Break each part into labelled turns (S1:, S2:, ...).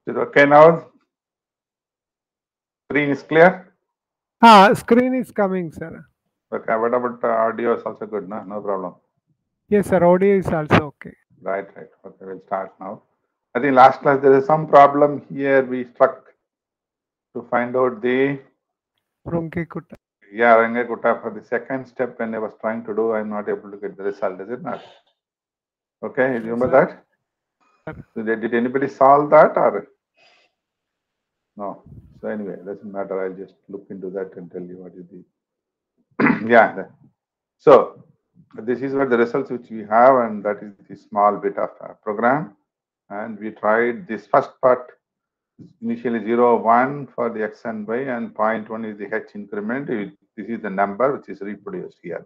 S1: Is it okay now? Screen is clear?
S2: Screen is coming, sir.
S1: Okay, what about audio is also good, no? No problem.
S2: Yes, sir. Audio is also okay.
S1: Right, right. Okay, we'll start now. I think last class there is some problem here. We struck to find out the
S2: Runkekutta.
S1: Rangakutta for the second step when I was trying to do, I'm not able to get the result, is it not? Okay, you remember
S2: Sir.
S1: that? So did anybody solve that or no? So anyway, doesn't matter. I'll just look into that and tell you what is the yeah. So this is what the results which we have, and that is the small bit of program. And we tried this first part initially 0, 1 for the x and y, and 0.1 is the h increment. This is the number which is reproduced here.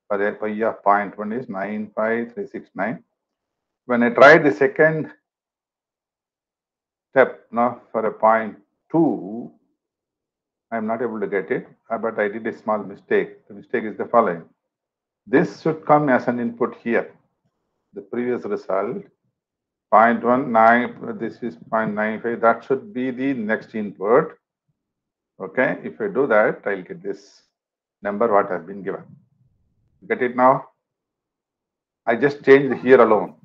S1: For the y of 0.1 is 95369. When I tried the second step now for a 0.2, I am not able to get it, but I did a small mistake. The mistake is the following. This should come as an input here. The previous result 0.19, this is 0.95, that should be the next input. Okay, if I do that, I'll get this number what has been given. Get it now? I just changed here alone,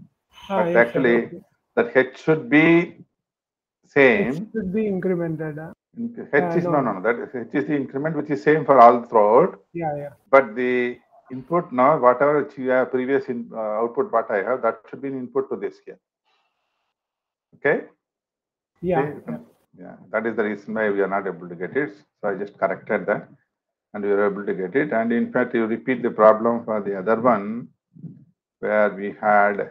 S1: but
S2: Yes, sir.
S1: actually
S2: Okay.
S1: that h should be
S2: It
S1: same.
S2: should be incremented.
S1: H is
S2: No, no.
S1: no, that is, h is the increment which is same for all throughout,
S2: Yeah, yeah.
S1: but the input now, whatever which you have previous output what I have, that should be an input to this here. Okay?
S2: Yeah,
S1: See,
S2: yeah.
S1: yeah, that is the reason why we are not able to get it. So I just corrected that and we were able to get it. And in fact, you repeat the problem for the other one where we had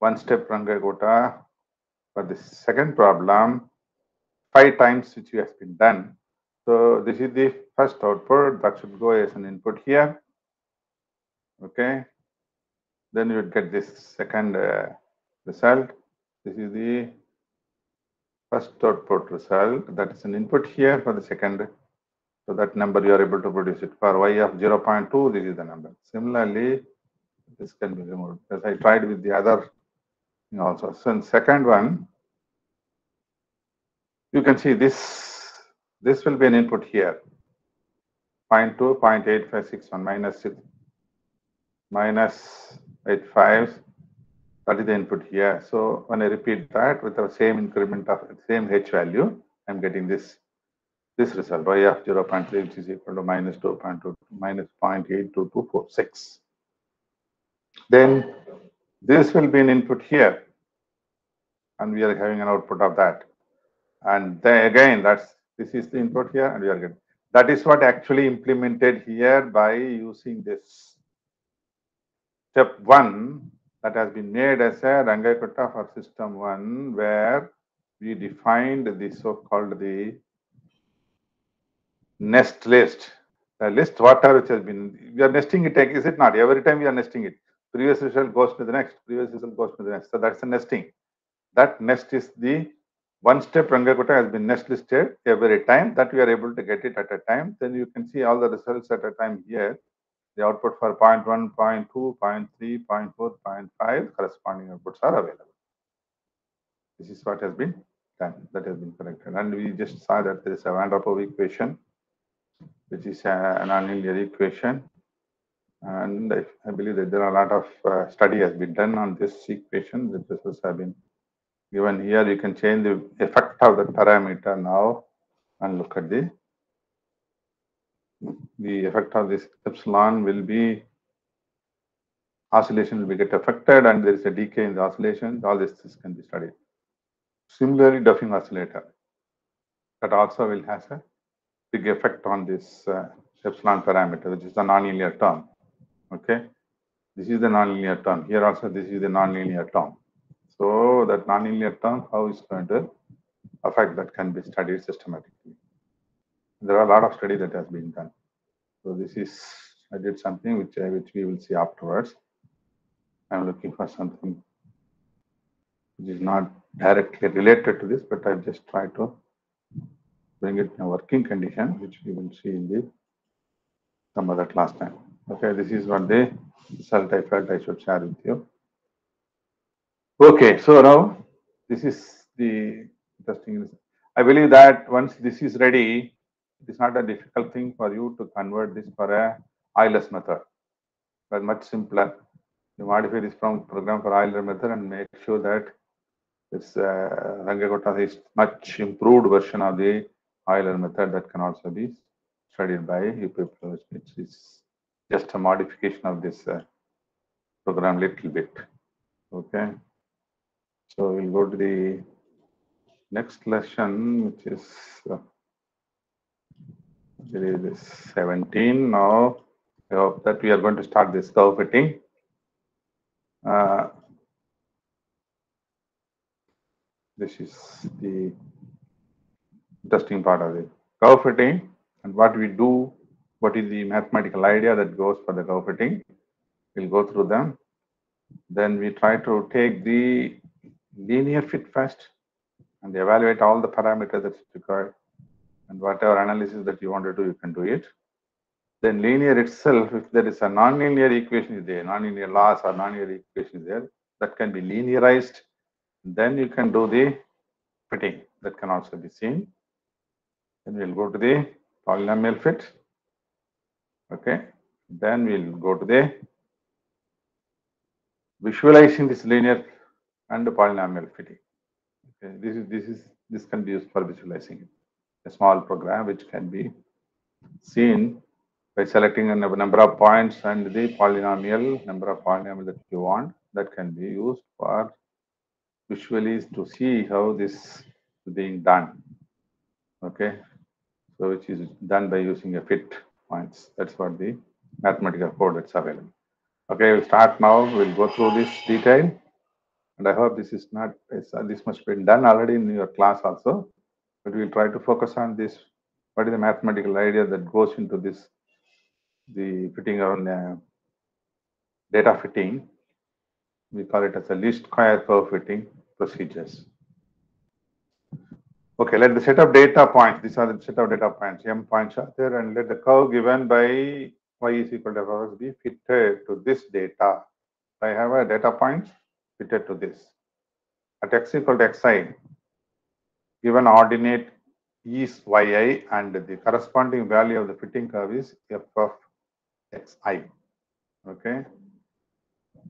S1: one step Rangakota. For the second problem, 5 times which has been done. So this is the first output that should go as an input here. Okay. Then you would get this second result. This is the first output result. That is an input here for the second. So that number you are able to produce it. For y of 0.2, this is the number. Similarly, this can be removed because I tried with the other thing also. So in second one, you can see this will be an input here. 0.2, 0.8561 minus 85. That is the input here. So when I repeat that with the same increment of same h value, I'm getting this result y of 0.3, which is equal to minus 2.2 minus 0.82246. Then this will be an input here, and we are having an output of that. And then again, this is the input here, and we are getting that is what actually implemented here by using this step 1 that has been made as a Rangakutta for system 1, where we defined the so-called the nest list. The list whatever which has been, we are nesting it, is it not? Every time we are nesting it. Previous result goes to the next, previous result goes to the next. So that's a nesting. That nest is the one step Rangakutta has been nest listed every time that we are able to get it at a time. Then you can see all the results at a time here. The output for 0.1, 0.2, 0.3, 0.4, 0.5 corresponding outputs are available. This is what has been done, that has been corrected. And we just saw that there is a Van der Pol equation, which is a nonlinear equation. And I believe that there are a lot of study has been done on this equation. The results have been given here. You can change the effect of the parameter now and look at the effect of this epsilon will be oscillation will be get affected, and there is a decay in the oscillation. All this can be studied. Similarly, Duffing oscillator that also will has a big effect on this epsilon parameter, which is the nonlinear term. Okay, this is the nonlinear term. Here also, this is the nonlinear term. So that nonlinear term, how is going to affect, that can be studied systematically. There are a lot of study that has been done. So this is, I did something which we will see afterwards. I'm looking for something which is not directly related to this, but I'll just try to bring it in a working condition, which we will see in the some other class time. Okay, this is what the result I felt I should share with you. Okay, so now this is the testing. I believe that once this is ready, it is not a difficult thing for you to convert this for a Euler's method. But much simpler. You modify this program for Euler method and make sure that this Rangekota is much improved version of the Euler method that can also be studied by you people. It is just a modification of this program little bit. Okay. So we'll go to the next lesson, which is this 17 now. I hope that we are going to start this curve fitting. This is the interesting part of it. Curve fitting and what we do, what is the mathematical idea that goes for the curve fitting. We'll go through them. Then we try to take the linear fit first and evaluate all the parameters that's required. And whatever analysis that you want to do, you can do it. Then linear itself, if there is a nonlinear equation is there, nonlinear loss or nonlinear equation is there, that can be linearized. Then you can do the fitting. That can also be seen. Then we'll go to the polynomial fit. Okay. Then we'll go to the visualizing this linear and the polynomial fitting. Okay. This can be used for visualizing a small program which can be seen by selecting a number of points and the polynomial number of polynomial that you want. That can be used for visually to see how this is being done. Okay, so which is done by using a fit points. That's what the mathematical code that's available. Okay, we'll start now. We'll go through this detail, and I hope this is not this must be done already in your class also. But we'll try to focus on this. What is the mathematical idea that goes into this? The fitting on data fitting. We call it as a least square curve fitting procedures. Okay, let the set of data points, these are the set of data points, m points are there, and let the curve given by y is equal to f be fitted to this data. I have a data point fitted to this. At x equal to xi, given ordinate is yi and the corresponding value of the fitting curve is f of xi. Okay.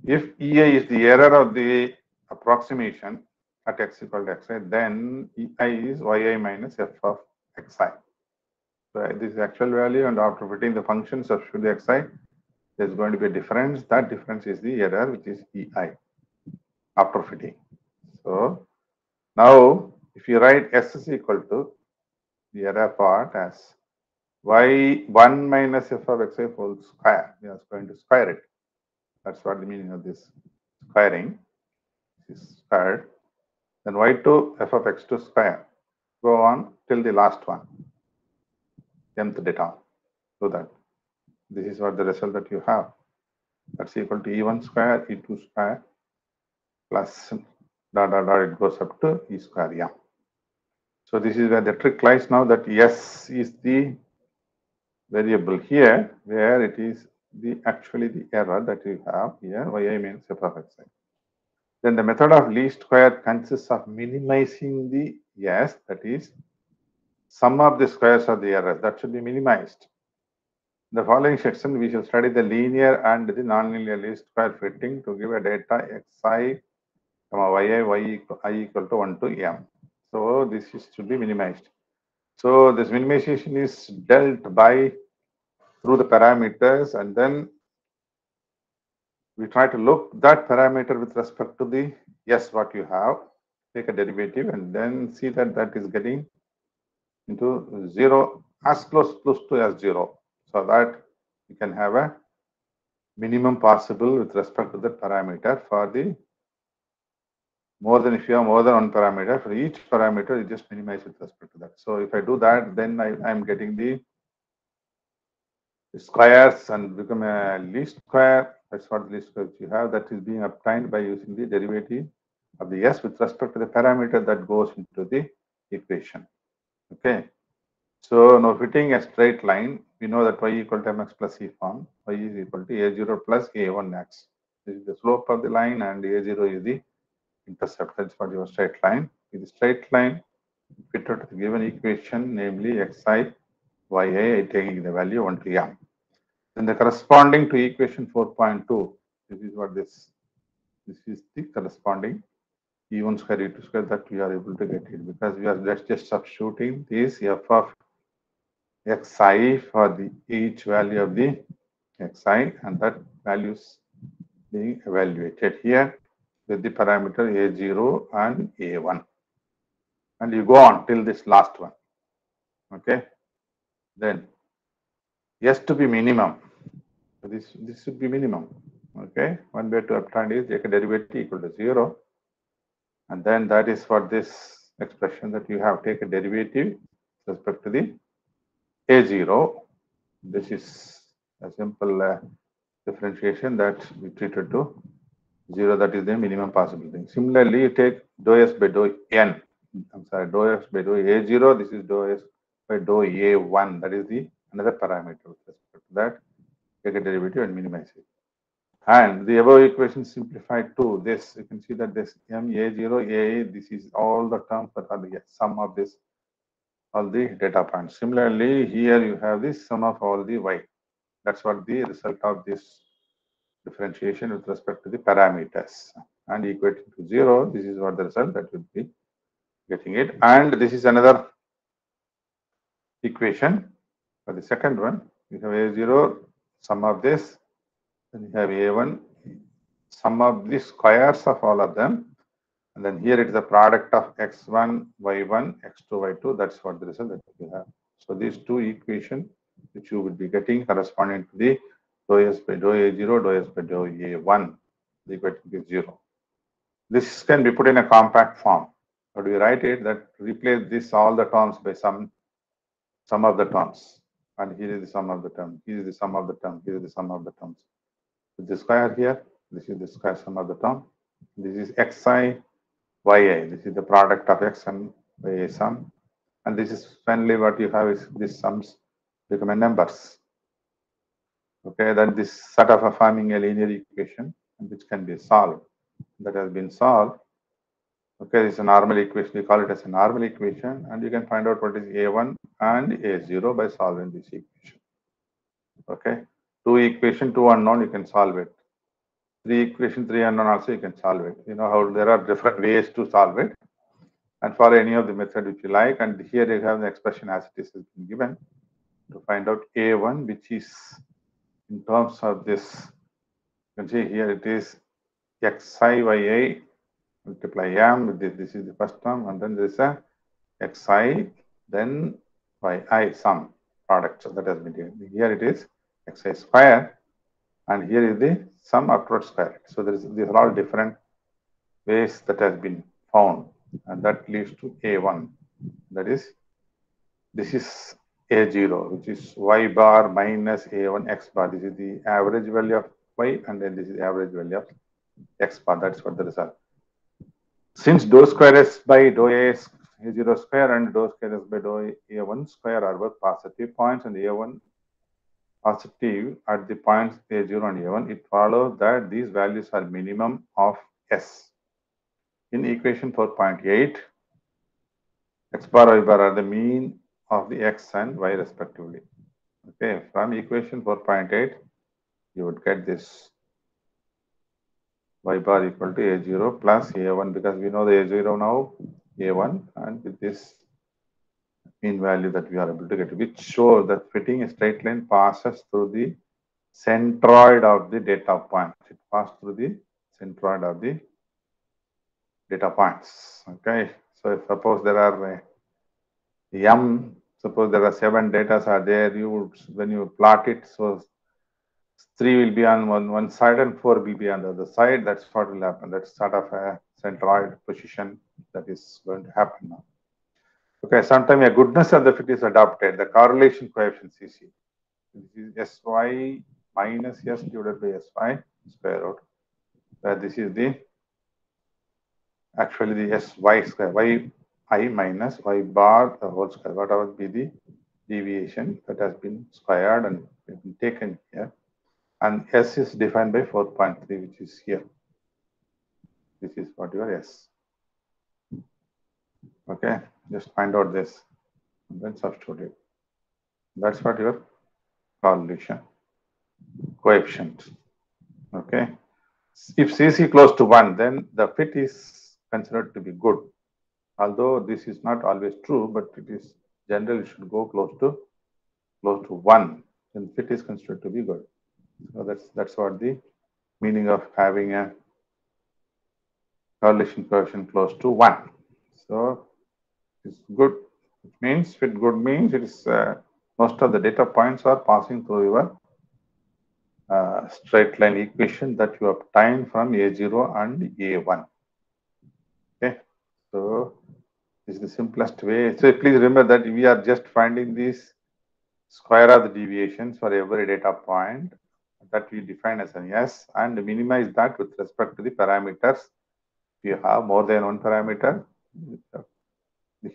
S1: If ei is the error of the approximation at x equal to xi, then ei is yi minus f of xi. So this is actual value, and after fitting the function substitute the xi, there's going to be a difference. That difference is the error, which is ei after fitting. So now if you write s is equal to the error part as y1 minus f of xi whole square, we are going to square it. That's what the meaning of this squaring is squared. Then y2 f of x2 square. Go on till the last one, mth data. So that this is what the result that you have. That's equal to e1 square, e2 square plus dot dot dot. It goes up to e square. Yeah. So this is where the trick lies now. That s is the variable here, where it is the actually the error that you have here. yi means f of xi. Then the method of least square consists of minimizing the s, that is sum of the squares of the errors. That should be minimized. In the following section, we shall study the linear and the nonlinear least square fitting to give a data xi, yi, I equal to 1 to m. So this should be minimized. So this minimization is dealt by through the parameters, and then we try to look that parameter with respect to the s what you have, take a derivative, and then see that that is getting into 0 as close to s0, so that you can have a minimum possible with respect to the parameter. For the more than, if you have more than one parameter, for each parameter you just minimize with respect to that. So if I do that, then I'm getting the squares and become a least square. That's what the least square you have, that is being obtained by using the derivative of the s with respect to the parameter that goes into the equation. Okay. So now fitting a straight line, we know that y equal to mx plus e form, y is equal to a0 plus a1x. This is the slope of the line, and a0 is the intercept. That's for your straight line. With the straight line, fit out the given equation, namely xi, yi, taking the value 1 to m. Then the corresponding to equation 4.2, this is what this is the corresponding E1 square, E2 square that we are able to get it because we are just substituting this f of xi for the each value of the xi, and that values being evaluated here with the parameter a0 and a1, and you go on till this last one. Okay, then s to be minimum, so this should be minimum. Okay, one way to obtain is take a derivative equal to 0, and then that is for this expression that you have take a derivative with respect to the a0. This is a simple differentiation that we treated to 0, that is the minimum possible thing. Similarly, you take dou s by dou n. I'm sorry, dou s by dou a0. This is dou s by dou a1. That is the another parameter with respect to that. Take a derivative and minimize it. And the above equation simplified to this. You can see that this m a0 a, this is all the terms that are the sum of this all the data points. Similarly, here you have this sum of all the y. That's what the result of this differentiation with respect to the parameters, and equating to 0. This is what the result that will be getting it. And this is another equation for the second one. We have a0, sum of this, then you have a1, sum of the squares of all of them, and then here it is the product of x1, y1, x2, y2. That's what the result that you have. So these two equations which you would be getting corresponding to the dou s by dou a0, dou s by dou a1, the equation is 0. This can be put in a compact form. How do we write it? That replace this all the terms by sum of the terms, and here is the sum of the term. Here is the sum of the term. Here is the sum of the terms. With the square here, this is the square sum of the term. This is xi, yi. This is the product of x and y sum, and this is finally what you have is these sums become a numbers. Okay, then this sort of forming a linear equation which can be solved. That has been solved. Okay, it's a normal equation. We call it as a normal equation, and you can find out what is a1 and a0 by solving this equation. Okay, two equation, two unknown, you can solve it. Three equation, three unknown, also you can solve it. You know how there are different ways to solve it, and follow any of the method which you like. And here you have the expression as it is been given to find out a1, which is in terms of this. You can see here it is xi yi multiply m with this. This is the first term, and then there is a xi, then yi sum product. So that has been given. Here it is xi square, and here is the sum afterwards square. So these are all different ways that has been found, and that leads to a1. That is, this is a0, which is y bar minus a1 x bar. This is the average value of y, and then this is the average value of x bar. That's what the result. Since dou square s by dou a0 square and dou square s by dou a1 square are both positive points, and a1 positive at the points a0 and a1, it follows that these values are minimum of s. In equation 4.8, x bar, y bar are the mean of the x and y respectively. Okay, from equation 4.8, you would get this y bar equal to a0 plus a1, because we know the a0 now, a1, and with this mean value that we are able to get, which shows that fitting a straight line passes through the centroid of the data point. It passes through the centroid of the data points. Okay, so if suppose there are suppose there are 7 data are there, you would, when you plot it, so 3 will be on one side and 4 will be on the other side. That's what will happen. That's sort of a centroid position that is going to happen now. Okay, sometimes a goodness of the fit is adopted. The correlation coefficient CC. This is sy minus s divided by sy square root, where this is the actually the sy square, y I minus y bar the whole square, whatever be the deviation that has been squared and been taken here. And s is defined by 4.3, which is here. This is what your s. Okay, Just find out this and then substitute it. That's what your correlation coefficient. Okay. If CC close to 1, then the fit is considered to be good. Although this is not always true, but it is generally should go close to 1, then fit is considered to be good. So that's what the meaning of having a correlation coefficient close to 1. So it's good. It means fit good means it is most of the data points are passing through your straight line equation that you obtained from A0 and A1. Okay, so this is the simplest way. So please remember that we are just finding this square of the deviations for every data point that we define as an S and minimize that with respect to the parameters. If you have more than one parameter,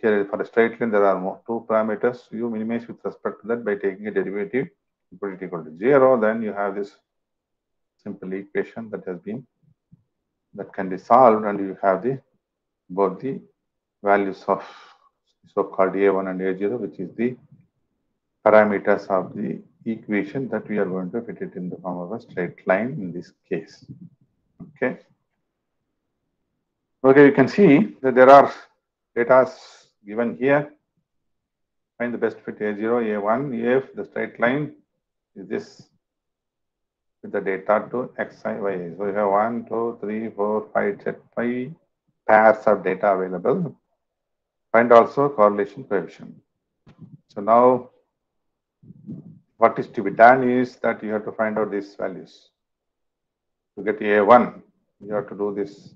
S1: here for a straight line there are two parameters. You minimize with respect to that by taking a derivative. You put it equal to 0, then you have this simple equation that can be solved, and you have both the values of so-called A1 and A0, which is the parameters of the equation that we are going to fit it in the form of a straight line in this case. Okay. Okay, you can see that there are data given here. Find the best fit A0, A1, if the straight line is this with the data to xi, yi. So you have 1, 2, 3, 4, 5, 6, 5 pairs of data available. Find also correlation coefficient. So now what is to be done is that you have to find out these values. To get A1, you have to do this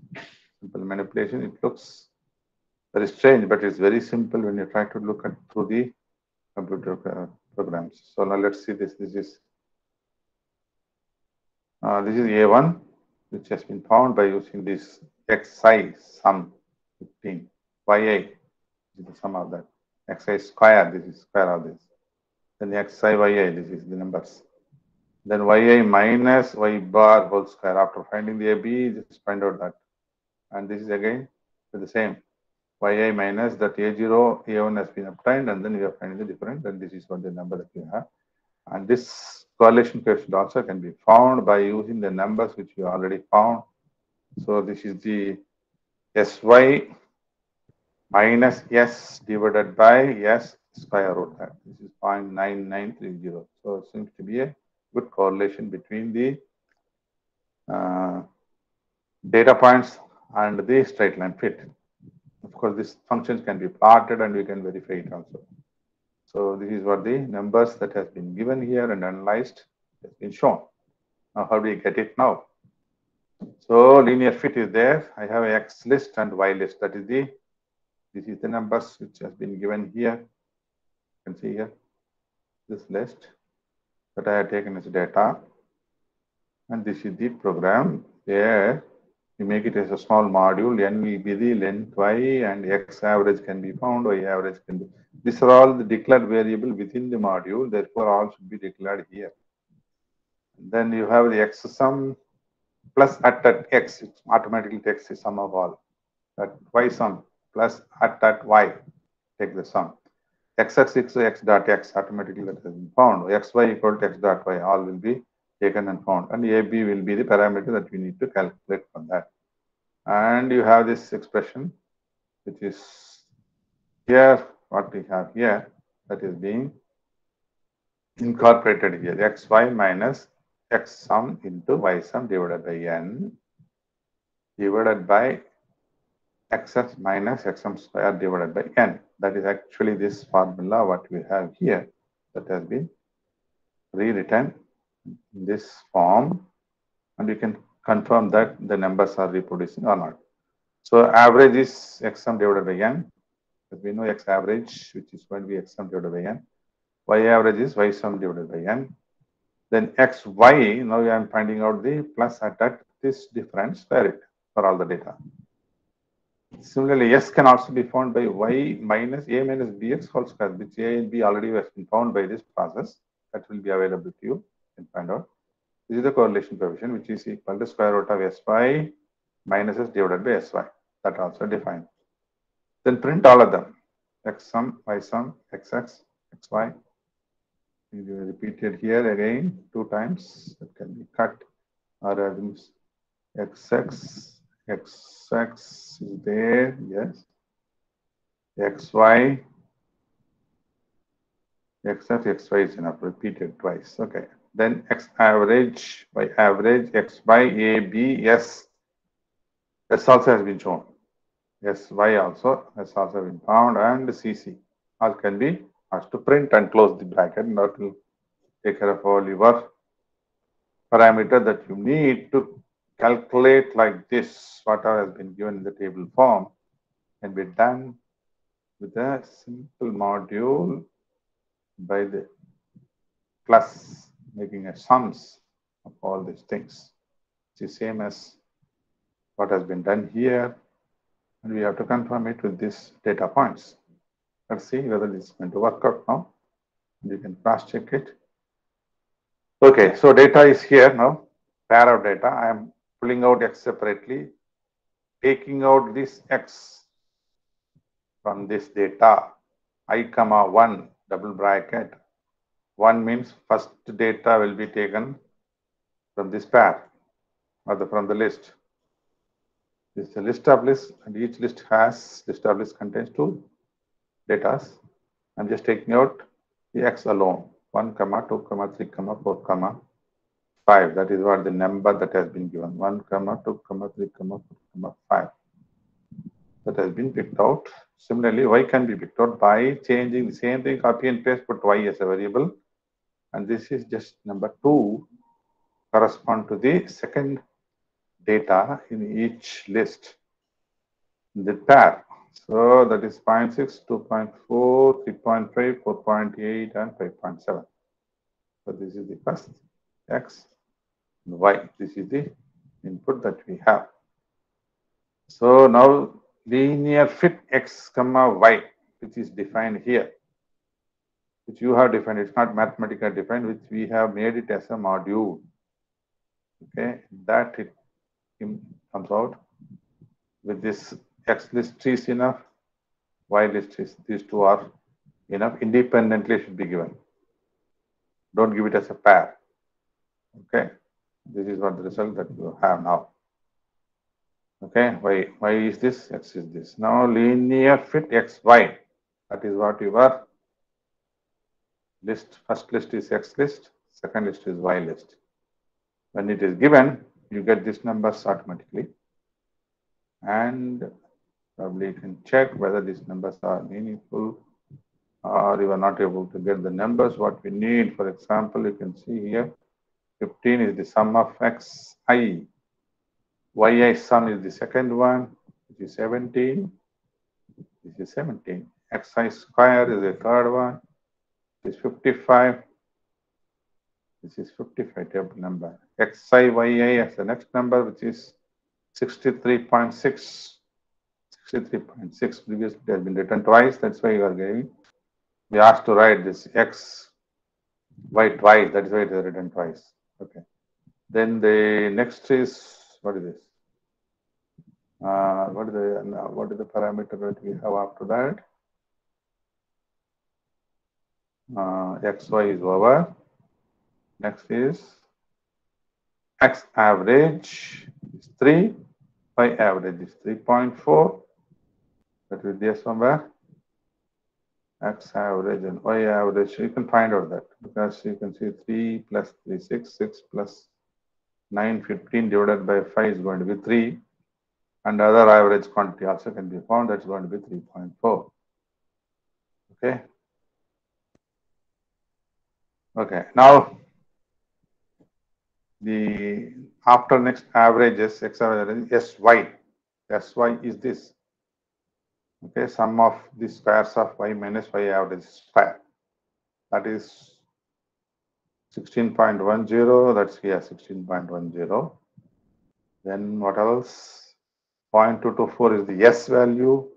S1: simple manipulation. It looks very strange, but it's very simple when you try to look at through the computer programs. So now let's see this. This is A1, which has been found by using this xi sum 15. Yi is the sum of that. Xi square, this is square of this. Then xi yi, this is the numbers. Then yi minus y bar whole square. After finding the AB, just find out that. And this is again the same. Yi minus that A0, A1 has been obtained, and then we are finding the difference, and this is what the number that you have. And this correlation coefficient also can be found by using the numbers which you already found. So this is the Sy minus S divided by S square root. This is 0.9930. So it seems to be a good correlation between the data points and the straight line fit. Of course, these functions can be plotted and we can verify it also. So this is what the numbers that has been given here and analyzed has been shown. Now, how do we get it now? So linear fit is there. I have a X list and Y list. That is this is the numbers which has been given here. You can see here this list that I have taken as data, and this is the program where we make it as a small module. N will be the length Y, and X average can be found. Y average can be. These are all the declared variable within the module. Therefore, all should be declared here. And then you have the X sum plus at X. It automatically takes the sum of all. That Y sum plus at Y, take the sum. X at 6 X dot X automatically that has been found. Xy equal to X dot Y, all will be taken and found. And AB will be the parameter that we need to calculate from that. And you have this expression, which is here, what we have here, that is being incorporated here. Xy minus X sum into Y sum divided by N divided by xs minus xm square divided by n. That is actually this formula what we have here that has been rewritten in this form, and you can confirm that the numbers are reproducing or not. So average is xm divided by n. As we know x average, which is going to be xm divided by n. Y average is y sum divided by n. Then xy, now I am finding out the plus at this difference, square it for all the data. Similarly, S can also be found by Y minus A minus BX whole square, which A and B already has been found by this process. That will be available to you. You can find out. This is the correlation coefficient, which is equal to square root of Sy minus S divided by Sy. That also defined. Then print all of them. x sum, y sum, xx, xy. It is repeated here again 2 times. That can be cut, or xx, xx is there, yes. xy, xf, xy is enough, repeated twice. Okay. Then x average, y average, x by a, b, s. S also has been shown. SY also has also been found, and CC. All can be asked to print and close the bracket, and that will take care of all your parameter that you need to calculate like this. Whatever has been given in the table form can be done with a simple module by the plus making a sums of all these things. It's the same as what has been done here, and we have to confirm it with these data points. Let's see whether this is going to work out now. You can cross check it. Okay, so data is here now, pair of data. I am pulling out x separately, taking out this x from this data, I comma 1 double bracket. 1 means first data will be taken from this pair or from the list. This is a list of lists, and each list contains 2 data. I'm just taking out the x alone, 1 comma 2 comma 3 comma 4 comma 5. That is what the number that has been given, 1 comma 2 comma 3 comma 4 comma 5. That has been picked out. Similarly, y can be picked out by changing the same thing, copy and paste, put y as a variable, and this is just number 2 correspond to the second data in each list in the pair. So that is 0.6, 2.4, 3.5, 4.8, and 5.7. So this is the first x and y. This is the input that we have. So now linear fit x comma y, which is defined here, which you have defined. It's not mathematically defined, which we have made it as a module. Okay, that it comes out with this x list is enough, y list is, these two are enough. Independently should be given. Don't give it as a pair. Okay, this is what the result that you have now. Okay, y is this, x is this. Now linear fit x, y. That is what your list. First list is x list, second list is y list. When it is given, you get these numbers automatically. And probably you can check whether these numbers are meaningful or you are not able to get the numbers what we need. For example, you can see here 15 is the sum of xi. yi sum is the second one, which is 17. This is 17. Xi square is the third one. This is 55. This is 55 table number. Xi yi as the next number, which is 63.6. 63.6 previously has been written twice. That's why you are getting. We asked to write this x y twice. That is why it is written twice. Okay. Then the next is, what is this? What is the parameter that we have after that? xy is over. Next is x average is 3, y average is 3.4. That will be there somewhere. X average and y average, you can find out that because you can see 3 plus 3, 6, 6 plus 9, 15 divided by 5 is going to be 3. And other average quantity also can be found, that's going to be 3.4. Okay. Okay, now the after next averages, x average is sy. Sy is this. Okay, sum of the squares of y minus y average square. That is 16.10. That's here 16.10. Then what else? 0.224 is the S value.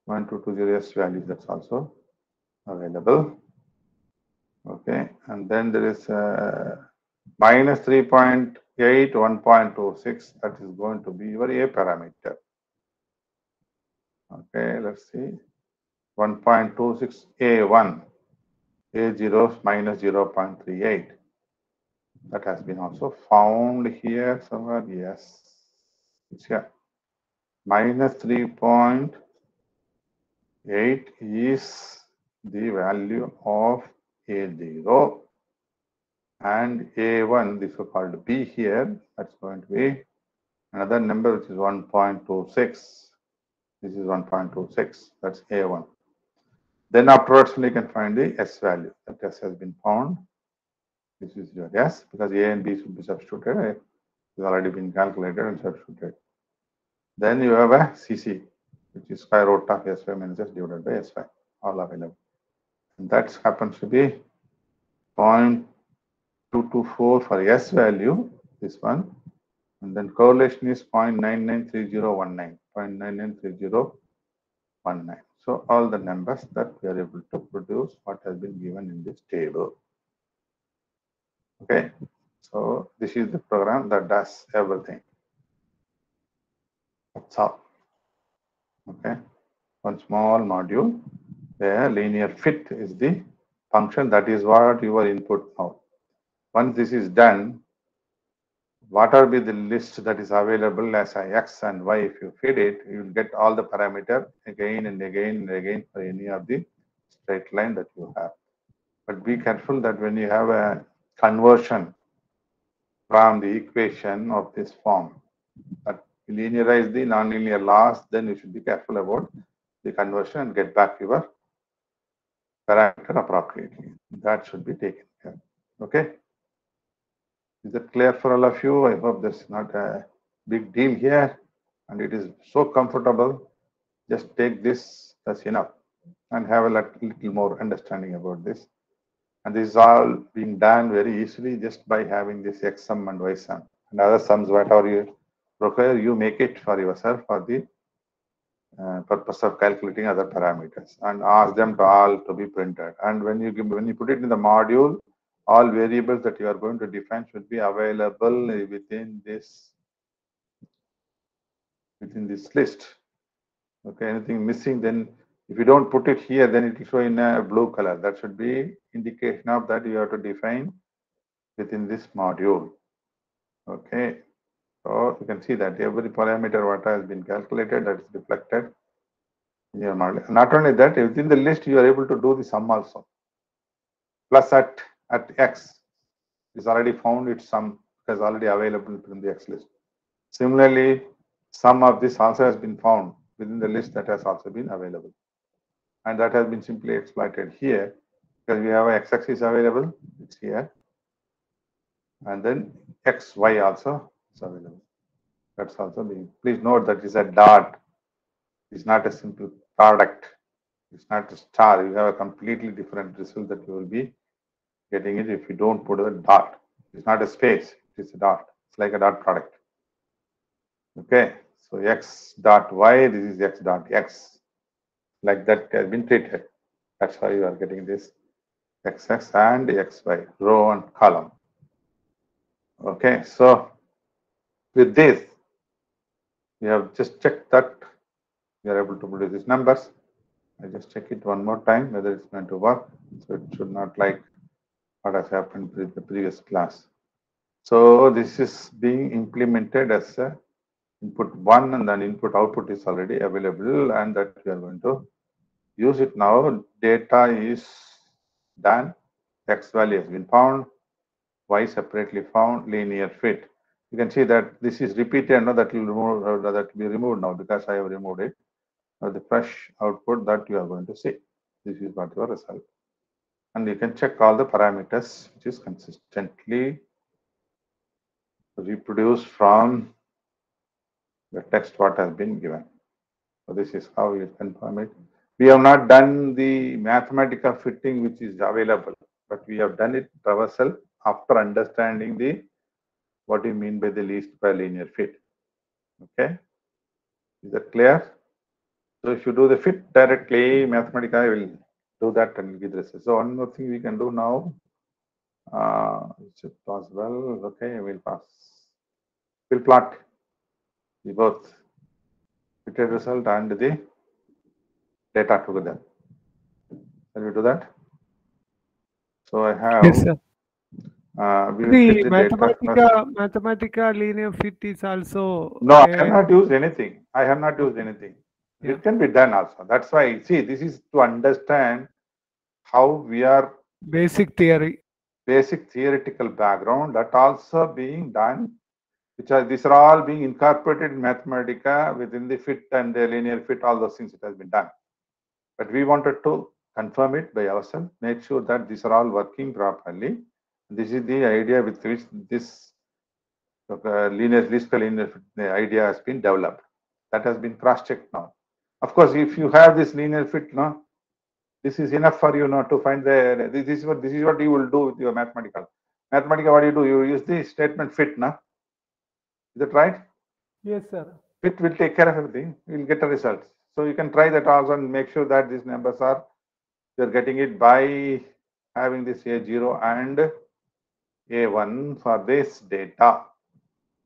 S1: 0.220 S value, that's also available. Okay, and then there is minus 3.8, 1.26. That is going to be your A parameter. Okay, let's see. 1.26 A1, A0 minus 0.38. That has been also found here somewhere. Yes, it's here. Minus 3.8 is the value of A0, and A1, this is called B here. That's going to be another number which is 1.26. This is 1.26. That's A1. Then afterwards, we can find the S value. That S has been found. This is your S because A and B should be substituted. It has already been calculated and substituted. Then you have a CC, which is square root of S5 minus S divided by S5, all available. And that happens to be 0.224 for S value, this one. And then correlation is 0.993019, 0.993019. So all the numbers that we are able to produce what has been given in this table. Okay, so this is the program that does everything. That's all. Okay, one small module where linear fit is the function. That is what your input now. Once this is done, what will be the list that is available as a x and y? If you feed it, you will get all the parameter again and again and again for any of the straight line that you have. But be careful that when you have a conversion from the equation of this form, that linearize the nonlinear loss, then you should be careful about the conversion and get back your parameter appropriately. That should be taken care. Okay. Is that clear for all of you? I hope there's not a big deal here and it is so comfortable. Just take this, that's enough, and have a little more understanding about this. And this is all being done very easily just by having this x sum and y sum and other sums, whatever you require, you make it for yourself for the purpose of calculating other parameters and ask them to all to be printed. And when you put it in the module, all variables that you are going to define should be available within this list. Okay, anything missing, then if you don't put it here, then it will show in a blue color. That should be indication of that you have to define within this module. Okay, so you can see that every parameter what has been calculated, that is reflected in your model. Not only that, within the list you are able to do the sum also. Plus at x is already found, its sum is already available in the x list. Similarly, sum of this also has been found within the list that has also been available. And that has been simply exploited here because we have a x-axis available, it's here. And then xy also is available. That's also being, please note that is a dot. It's not a simple product. It's not a star. You have a completely different result that you will be getting it if you don't put a dot. It's not a space, it's a dot. It's like a dot product. Okay, so x dot y, this is x dot x. Like that has been treated. That's why you are getting this xx and xy, row and column. Okay, so with this, we have just checked that we are able to produce these numbers. I just check it one more time whether it's going to work. So it should not like what has happened with the previous class. So this is being implemented as a input 1 and then input output is already available and that we are going to use it now. Data is done, x value has been found, y separately found, linear fit. You can see that this is repeated, no, that will remove, that will be removed now because I have removed it. Now the fresh output that you are going to see. This is what your result. And you can check all the parameters which is consistently reproduced from the text what has been given. So this is how you confirm it. We have not done the mathematical fitting which is available, but we have done it ourselves after understanding the what you mean by the least square linear fit. Okay, is that clear? So if you do the fit directly, mathematically I will do that and give the result. So one more thing we can do now. Is it possible? Okay, we'll pass. We'll plot the both fitted result and the data together. Shall we do that? So I have,
S2: Yes, sir.
S1: we will fit
S2: The
S1: the data first.
S2: Mathematica linear fit is also
S1: No, I have
S2: a
S1: not used anything. I have not used
S2: okay.
S1: anything.
S2: Yeah.
S1: It can be done also. That's why, see, this is to understand how we are
S2: Basic theory.
S1: basic theoretical background that also being done, which are these are all being incorporated in Mathematica within the fit and the linear fit, all those things it has been done. But we wanted to confirm it by ourselves, make sure that these are all working properly. This is the idea with which this linear the idea has been developed. That has been cross-checked now. Of course, if you have this linear fit, no, this is enough for you not to find the this is what you will do with your mathematical. Mathematical, what do? You use the statement fit, no? Is that right?
S2: Yes, sir.
S1: Fit will take care of everything. You will get a result. So you can try that also and make sure that these numbers are you're getting it by having this A0 and A1 for this data.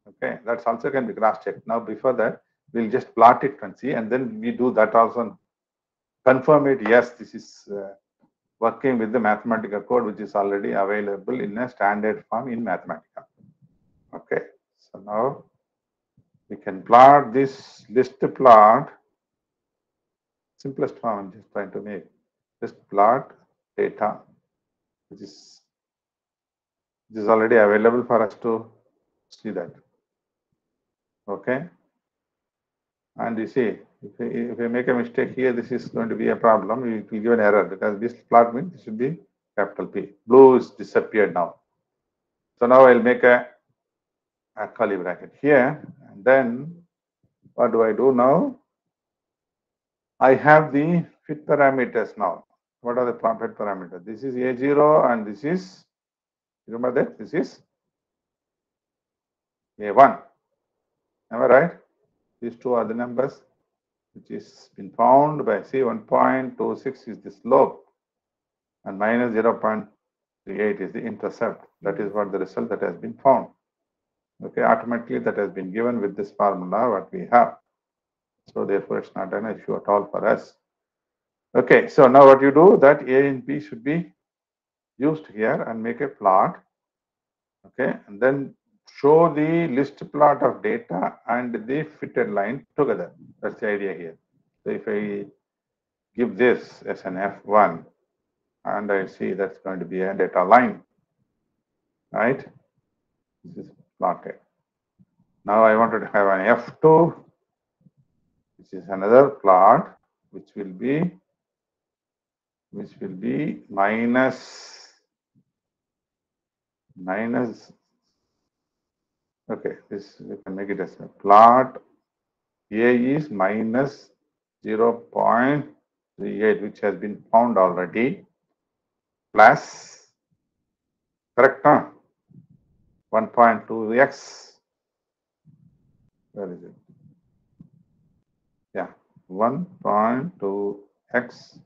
S1: Okay, that's also can be cross-checked. Now, before that, we'll just plot it and see, and then we do that also and confirm it. Yes, this is working with the Mathematica code, which is already available in a standard form in Mathematica. Okay, so now we can plot this list plot. Simplest form I'm just trying to make. Just plot data, which is already available for us to see that. Okay. And you see, if I make a mistake here, this is going to be a problem. It will give an error because this plot means this should be capital P. Blue is disappeared now. So now I'll make a curly bracket here. And then what do I do now? I have the fit parameters now. What are the fit parameters? This is A0 and this is, remember that? This is A1. Am I right? These two are the numbers which is been found by C 1.26 is the slope and minus 0.38 is the intercept. That is what the result that has been found. Okay, automatically that has been given with this formula what we have. So therefore it's not an issue at all for us. Okay, so now what you do that A and B should be used here and make a plot. Okay, and then show the list plot of data and the fitted line together. That's the idea here. So if I give this as an F1 and I see that's going to be a data line, right? This is plotted. Now I wanted to have an F2, which is another plot, which will be minus, okay, this we can make it as a plot. A is minus 0.38, which has been found already, plus, correct, huh? 1.2x. Where is it? Yeah, 1.2x,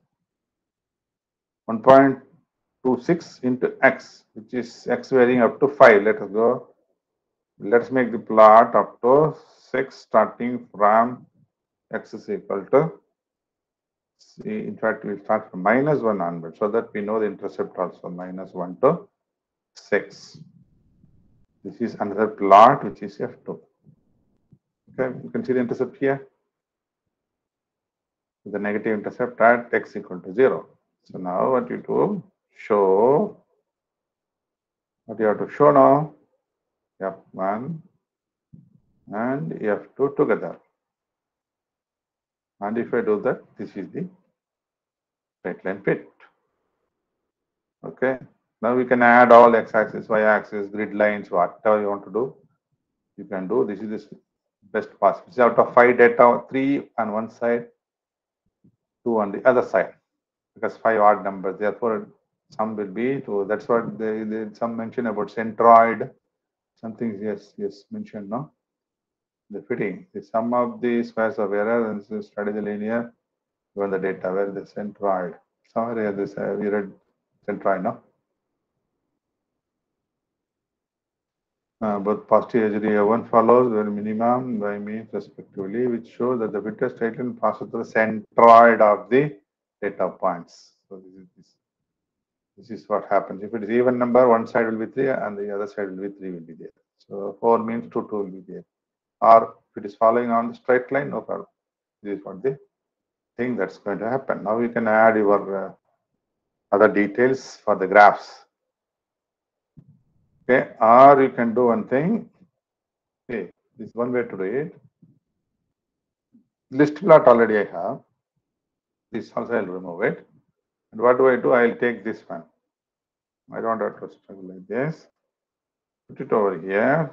S1: 1.26 into x, which is x varying up to 5. Let us go. Let's make the plot up to 6 starting from x is equal to, see, in fact, we start from minus 1 onward so that we know the intercept also minus 1 to 6. This is another plot which is F2. Okay, you can see the intercept here. The negative intercept at x equal to 0. So now what you do, show, what you have to show now, F1 and F2 together. And if I do that, this is the straight line fit. Okay. Now we can add all x-axis, y-axis, grid lines, whatever you want to do. You can do. This is the best possible. So out of 5 data, 3 on one side, 2 on the other side, because 5 odd numbers. Therefore, some will be 2. That's what some mention about centroid. Something yes mentioned, no? The fitting. The sum of the squares of error and study the linear given the data where the centroid. Somewhere here this we read centroid, no? Both positive edge one follows where minimum by means respectively, which shows that the fittest straight line passes through the centroid of the data points. So this is what happens. If it is even number, one side will be 3 and the other side will be 3 will be there. So 4 means 2 will be there. Or if it is following on the straight line, no problem. This is what the thing that's going to happen. Now you can add your other details for the graphs. Okay, or you can do one thing. Okay, this is one way to do it. List plot already I have. This also I'll remove it. And what do? I'll take this one. I don't have to struggle like this. Put it over here.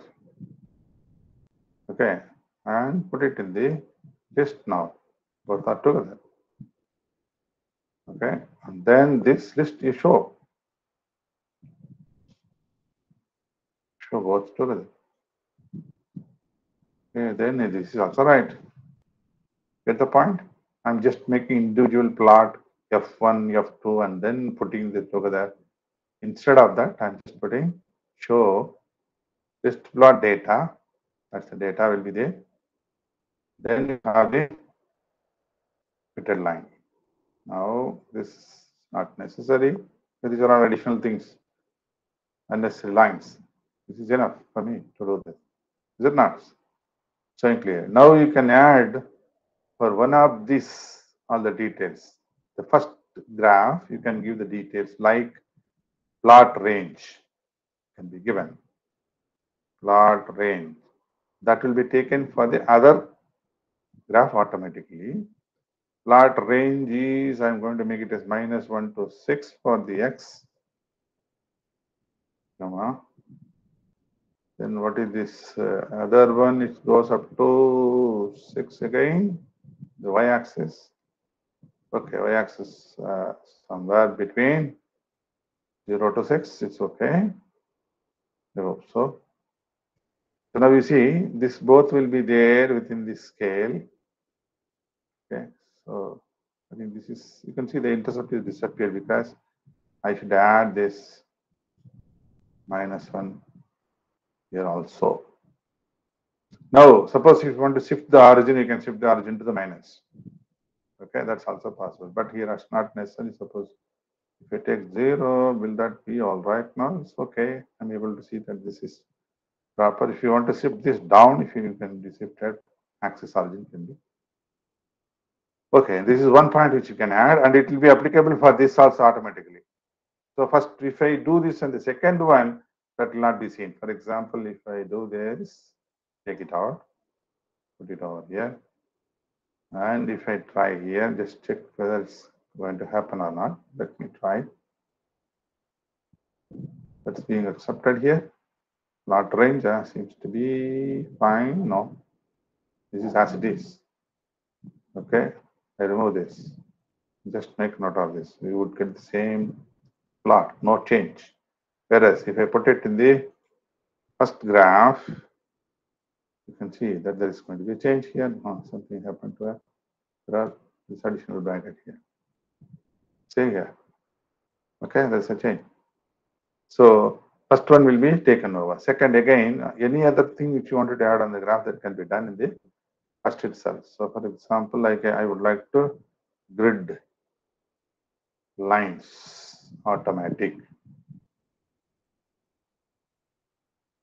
S1: Okay, and put it in the list now. Both are together. Okay, and then this list you show both together. Okay, then this is also right. Get the point? I'm just making individual plot F1, F2, and then putting this together. Instead of that, I'm just putting show list plot data. That's the data will be there. Then you have the fitted line. Now this is not necessary. These are all additional things, unnecessary lines. This is enough for me to do this. Is it not? So clear. Now you can add for one of these all the details. The first graph, you can give the details like plot range can be given. Plot range. That will be taken for the other graph automatically. Plot range is, I'm going to make it as -1 to 6 for the x. Then what is this other one? It goes up to 6 again. The y-axis. Okay, y-axis somewhere between 0 to 6. It's okay. I hope so. So now you see this both will be there within this scale. Okay, so I think this is, you can see the intercept is disappeared because I should add this -1 here also. Now, suppose if you want to shift the origin, you can shift the origin to the minus. Okay, that's also possible. But here it's not necessary. Suppose if I take 0, will that be all right now? It's okay. I'm able to see that this is proper. If you want to shift this down, if you can be shifted, axis origin can be. Okay, this is one point which you can add, and it will be applicable for this also automatically. So first, if I do this and the second one, that will not be seen. For example, if I do this, take it out, put it over here. And if I try here, just check whether it's going to happen or not. Let me try. That's being accepted here. Plot range seems to be fine. No, this is as it is. Okay, I remove this. Just make note of this. We would get the same plot, no change. Whereas if I put it in the first graph, you can see that there is going to be a change here. No, something happened to it. There are this additional bracket here. See here. Okay, there's a change. So first one will be taken over. Second, again, any other thing which you wanted to add on the graph that can be done in the first itself. So for example, like I would like to grid lines automatic.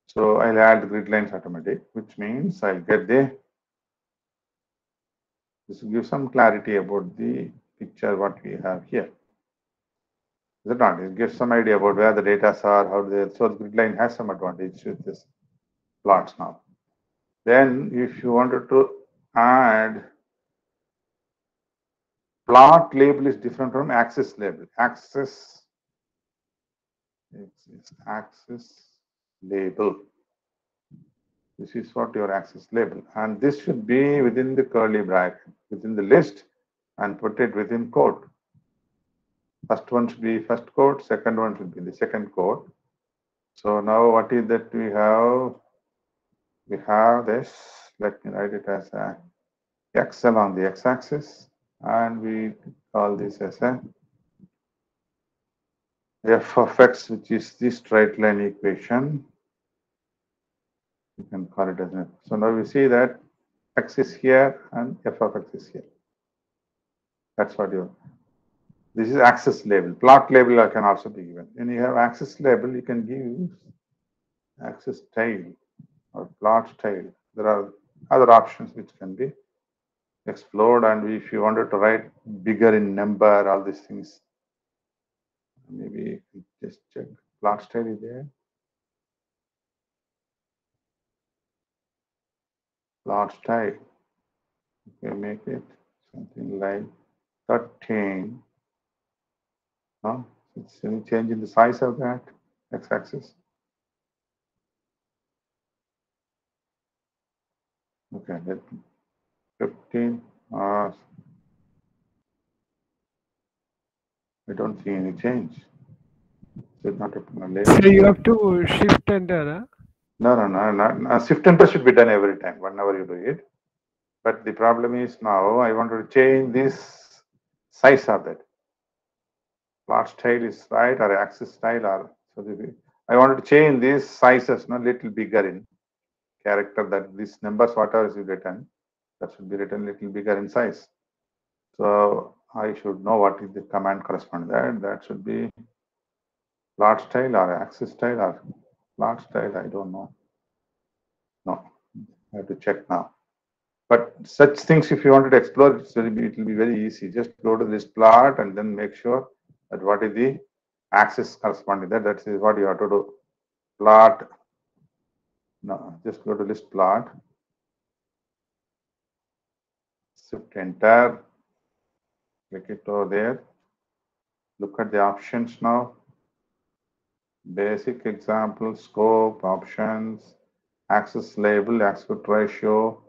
S1: So I'll add grid lines automatic, which means I'll get this will give some clarity about the picture what we have here. Is it not? It gives some idea about where the data are, how they. So the grid line has some advantage with this plots now. Then if you wanted to add plot label is different from axis label. Axis label. This is what your axis label, and this should be within the curly bracket, within the list, and put it within quote. First one should be first quote, second one should be the second quote. So now what is that we have? We have this, let me write it as a x along the x-axis, and we call this as a f of x, which is the straight line equation. You can call it as an. So now we see that x is here and f of x is here. That's what you. This is axis label. Plot label can also be given. When you have axis label, you can give axis style or plot style. There are other options which can be explored, and if you wanted to write bigger in number, all these things, maybe just check plot style is there. Plot style. Okay, make it something like 13. No, it's any change in the size of that x-axis. Okay, let 15. I don't see any change. It's not a label.
S2: So you have to shift enter. Huh?
S1: No. Shift enter should be done every time, whenever you do it. But the problem is now I want to change this size of that. Plot style is right, or axis style, or so I wanted to change these sizes a little bigger in character, that these numbers, whatever is written, that should be written little bigger in size. So I should know what is the command corresponding there. That should be plot style or axis style or plot style. I don't know. No, I have to check now. But such things, if you wanted to explore, it will be very easy. Just go to this plot and then make sure that what is the axis corresponding there. That is what you have to do. Plot. No, just go to list plot. Shift enter. Click it over there. Look at the options now. Basic example, scope, options, axis label, aspect ratio,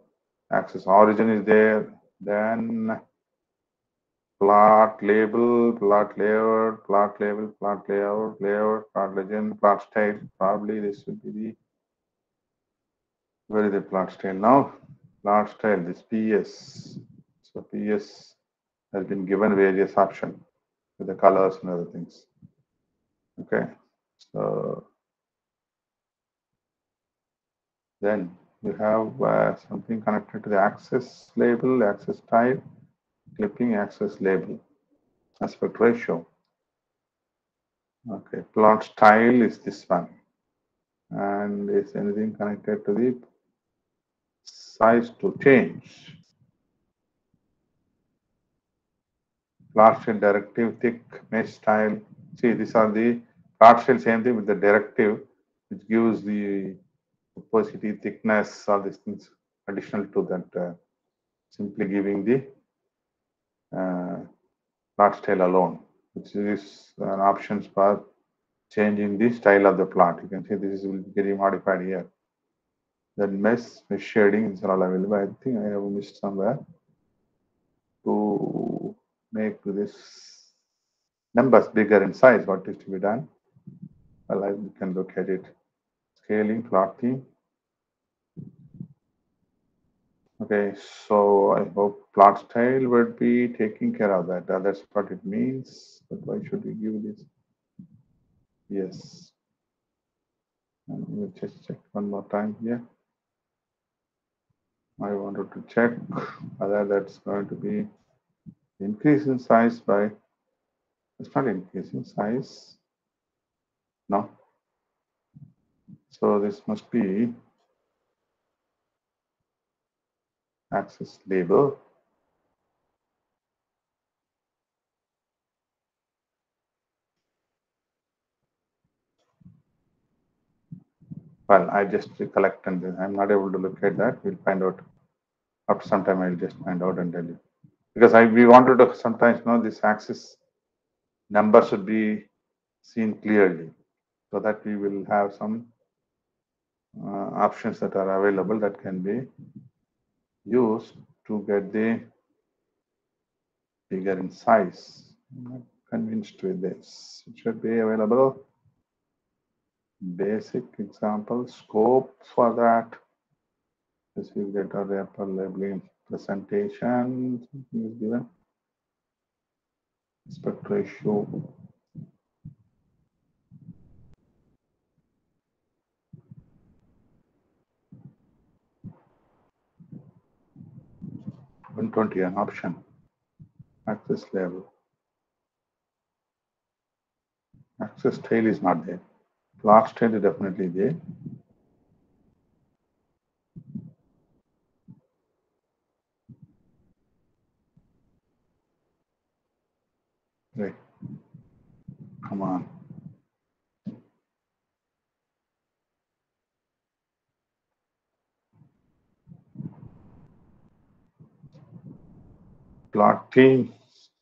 S1: axis origin is there. Then plot label, plot layout, plot label, plot layout, plot legend, plot style. Probably this would be the, where is the plot style now? Plot style, this PS. So PS has been given various options with the colors and other things. Okay, so then you have something connected to the axis label, axis type, clipping, axis label, aspect ratio. Okay, plot style is this one. And is anything connected to the size to change? Plot style directive, thick, mesh style. See, these are the plot style, same thing with the directive, which gives the opacity, thickness, all these things additional to that, simply giving the plot style alone, which is an options for changing the style of the plot. You can see this will be getting modified here. Then mesh shading is all available. I think I have missed somewhere to make this numbers bigger in size. What is to be done? Well, we can look at it. Scaling, plotting. Okay, so I hope plot style would be taking care of that. That's what it means. But why should we give this? Yes. And we'll just check one more time here. I wanted to check whether that's going to be increase in size by, it's not increasing size. No. So this must be axis label. Well, I just recollect and then I'm not able to look at that. We'll find out after some time. I'll just find out and tell you, because we wanted to sometimes know this axis number should be seen clearly, so that we will have some options that are available that can be used to get the bigger in size. I'm not convinced with this. It should be available. Basic example, scope for that. Specific data wrapper labeling presentation. Something is given. Aspect ratio. An option. Axis level. Access tail is not there. Plot tail is definitely there. Right. Come on. Plotting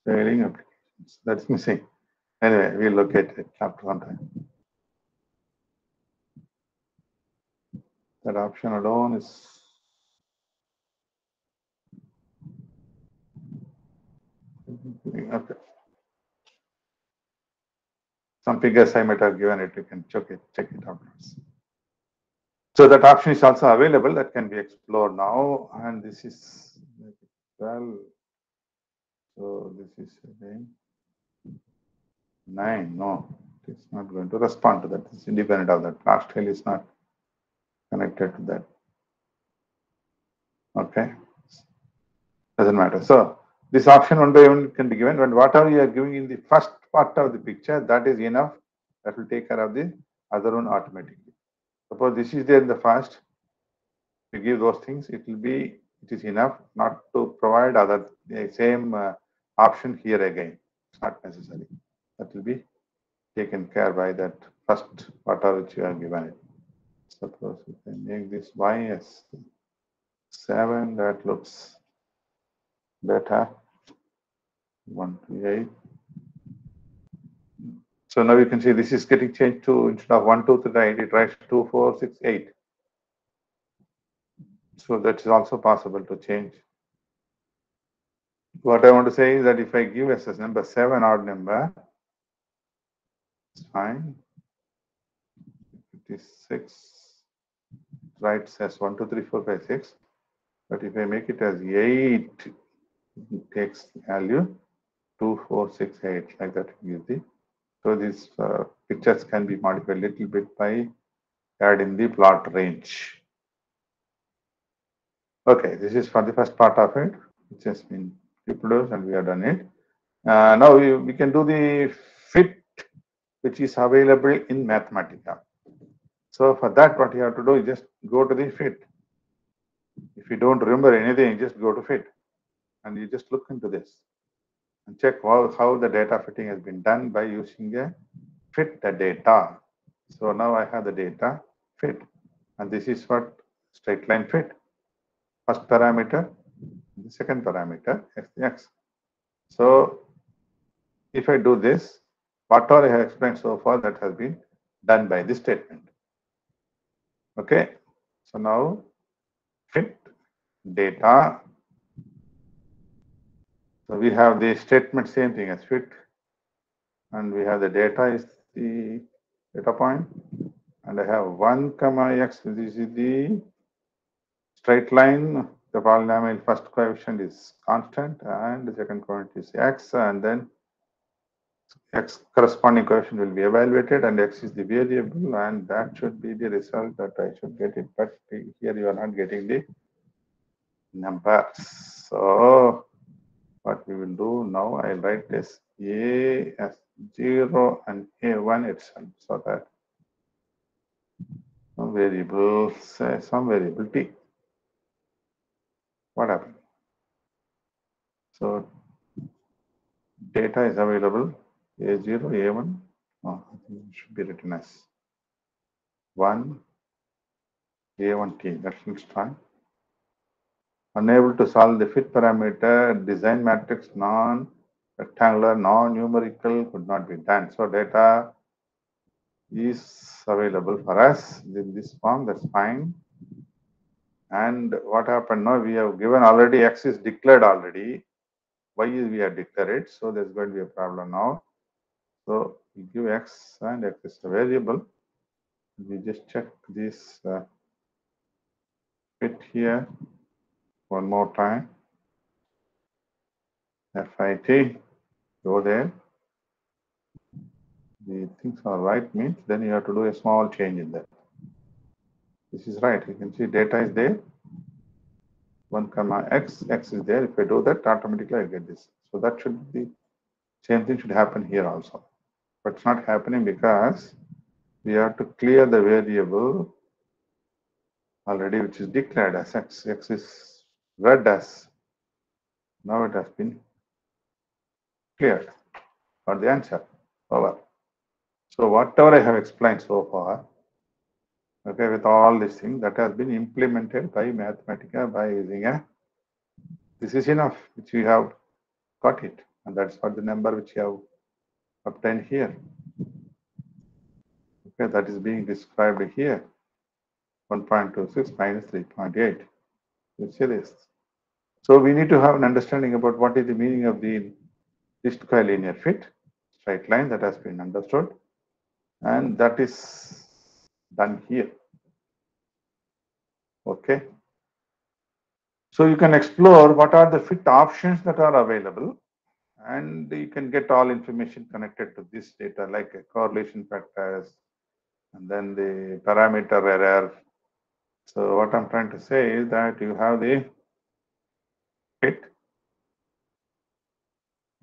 S1: trailing applications. That's missing. Anyway, we'll look at it after some time. That option alone is okay. Some figures I might have given it. You can check it afterwards. So that option is also available. That can be explored now. And this is 12. So this is again 9. No, it's not going to respond to that. It's independent of that. Last tail is not connected to that. Okay, doesn't matter. So this option one by one can be given. When whatever you are giving in the first part of the picture, that is enough. That will take care of the other one automatically. Suppose this is there in the first. To give those things, it is enough not to provide the same option here again. It's not necessary. That will be taken care by that first whatever which you have given it. Suppose we can make this y as 7, that looks better. 1 to 8. So now you can see this is getting changed to, instead of 1, 2, 3, it writes 2, 4, 6, 8. So that is also possible to change. What I want to say is that if I give as a number 7 odd number, it's fine. 56 writes as 1, 2, 3, 4, 5, 6. But if I make it as 8, it takes the value 2, 4, 6, 8, like that. So these pictures can be modified a little bit by adding the plot range. Okay, this is for the first part of it, which has been reproduced and we have done it. Now we can do the fit, which is available in Mathematica. So for that, what you have to do is just go to the fit. If you don't remember anything, just go to fit and you just look into this and check how the data fitting has been done by using a fit the data. So now I have the data fit, and this is what straight line fit. First parameter, the second parameter, x. So if I do this, whatever I have explained so far, that has been done by this statement. Okay, so now fit data. So we have the statement, same thing as fit, and we have the data is the data point, and I have 1 comma x. This is the straight line. The polynomial first coefficient is constant, and the second coefficient is x, and then x corresponding coefficient will be evaluated, and x is the variable, and that should be the result that I should get it. But here you are not getting the numbers. So what we will do now, I'll write this a as 0 and a1 itself, so that some variable, say some variable t. What happened? So data is available a0, a1. No, I think it should be written as 1 a1t. That looks fine. Unable to solve the fit parameter, design matrix non-rectangular, non-numerical could not be done. So data is available for us in this form. That's fine. And what happened now? We have given already x is declared already. Y is we have declared it. So there's going to be a problem now. So we give x and x is a variable. We just check this fit here one more time. FIT, go there. The things are right means then you have to do a small change in that. This is right. You can see data is there. 1 comma x, x is there. If I do that, automatically I get this. So that should be same thing should happen here also. but it's not happening because we have to clear the variable already, which is declared as x. X is read as, now it has been cleared for the answer over. So whatever I have explained so far, okay, with all these things that has been implemented by Mathematica by using a, this is enough, which we have got it, and that's what the number which you have obtained here. Okay, that is being described here, 1.26 minus 3.8. You see this. So we need to have an understanding about what is the meaning of the least square linear fit, straight line, that has been understood, and that is done here. Okay. So you can explore what are the fit options that are available, and you can get all information connected to this data, like correlation factors, and then the parameter error. So what I'm trying to say is that you have the fit.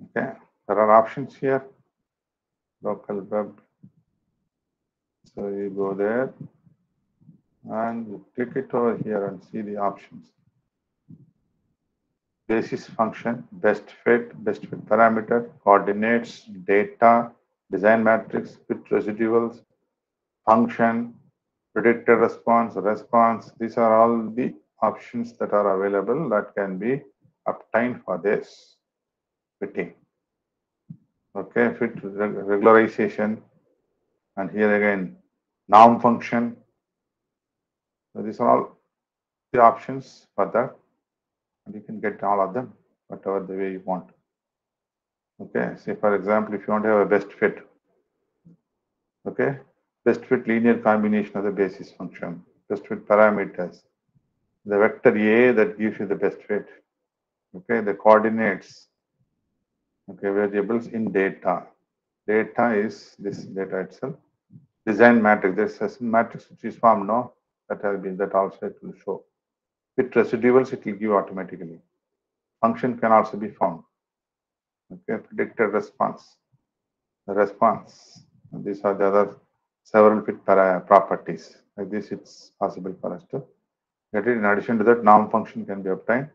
S1: Okay, there are options here. Local web. So you go there and you click it over here and see the options. Basis function, best fit parameter, coordinates, data, design matrix, fit residuals, function, predicted response, response. These are all the options that are available that can be obtained for this fitting. Okay, fit regularization, and here again, norm function. So these are all the options for that, and you can get all of them, whatever the way you want. Okay, say for example, if you want to have a best fit, okay, best fit linear combination of the basis function, best fit parameters, the vector A that gives you the best fit, okay, the coordinates, okay, variables in data. Data is this data itself. Design matrix, there's a matrix which is formed, no, that has been, that also it will show. With residuals, it will give automatically. Function can also be found. Okay, predicted response. The response. And these are the other several fit properties. Like this, it's possible for us to get it. In addition to that, norm function can be obtained.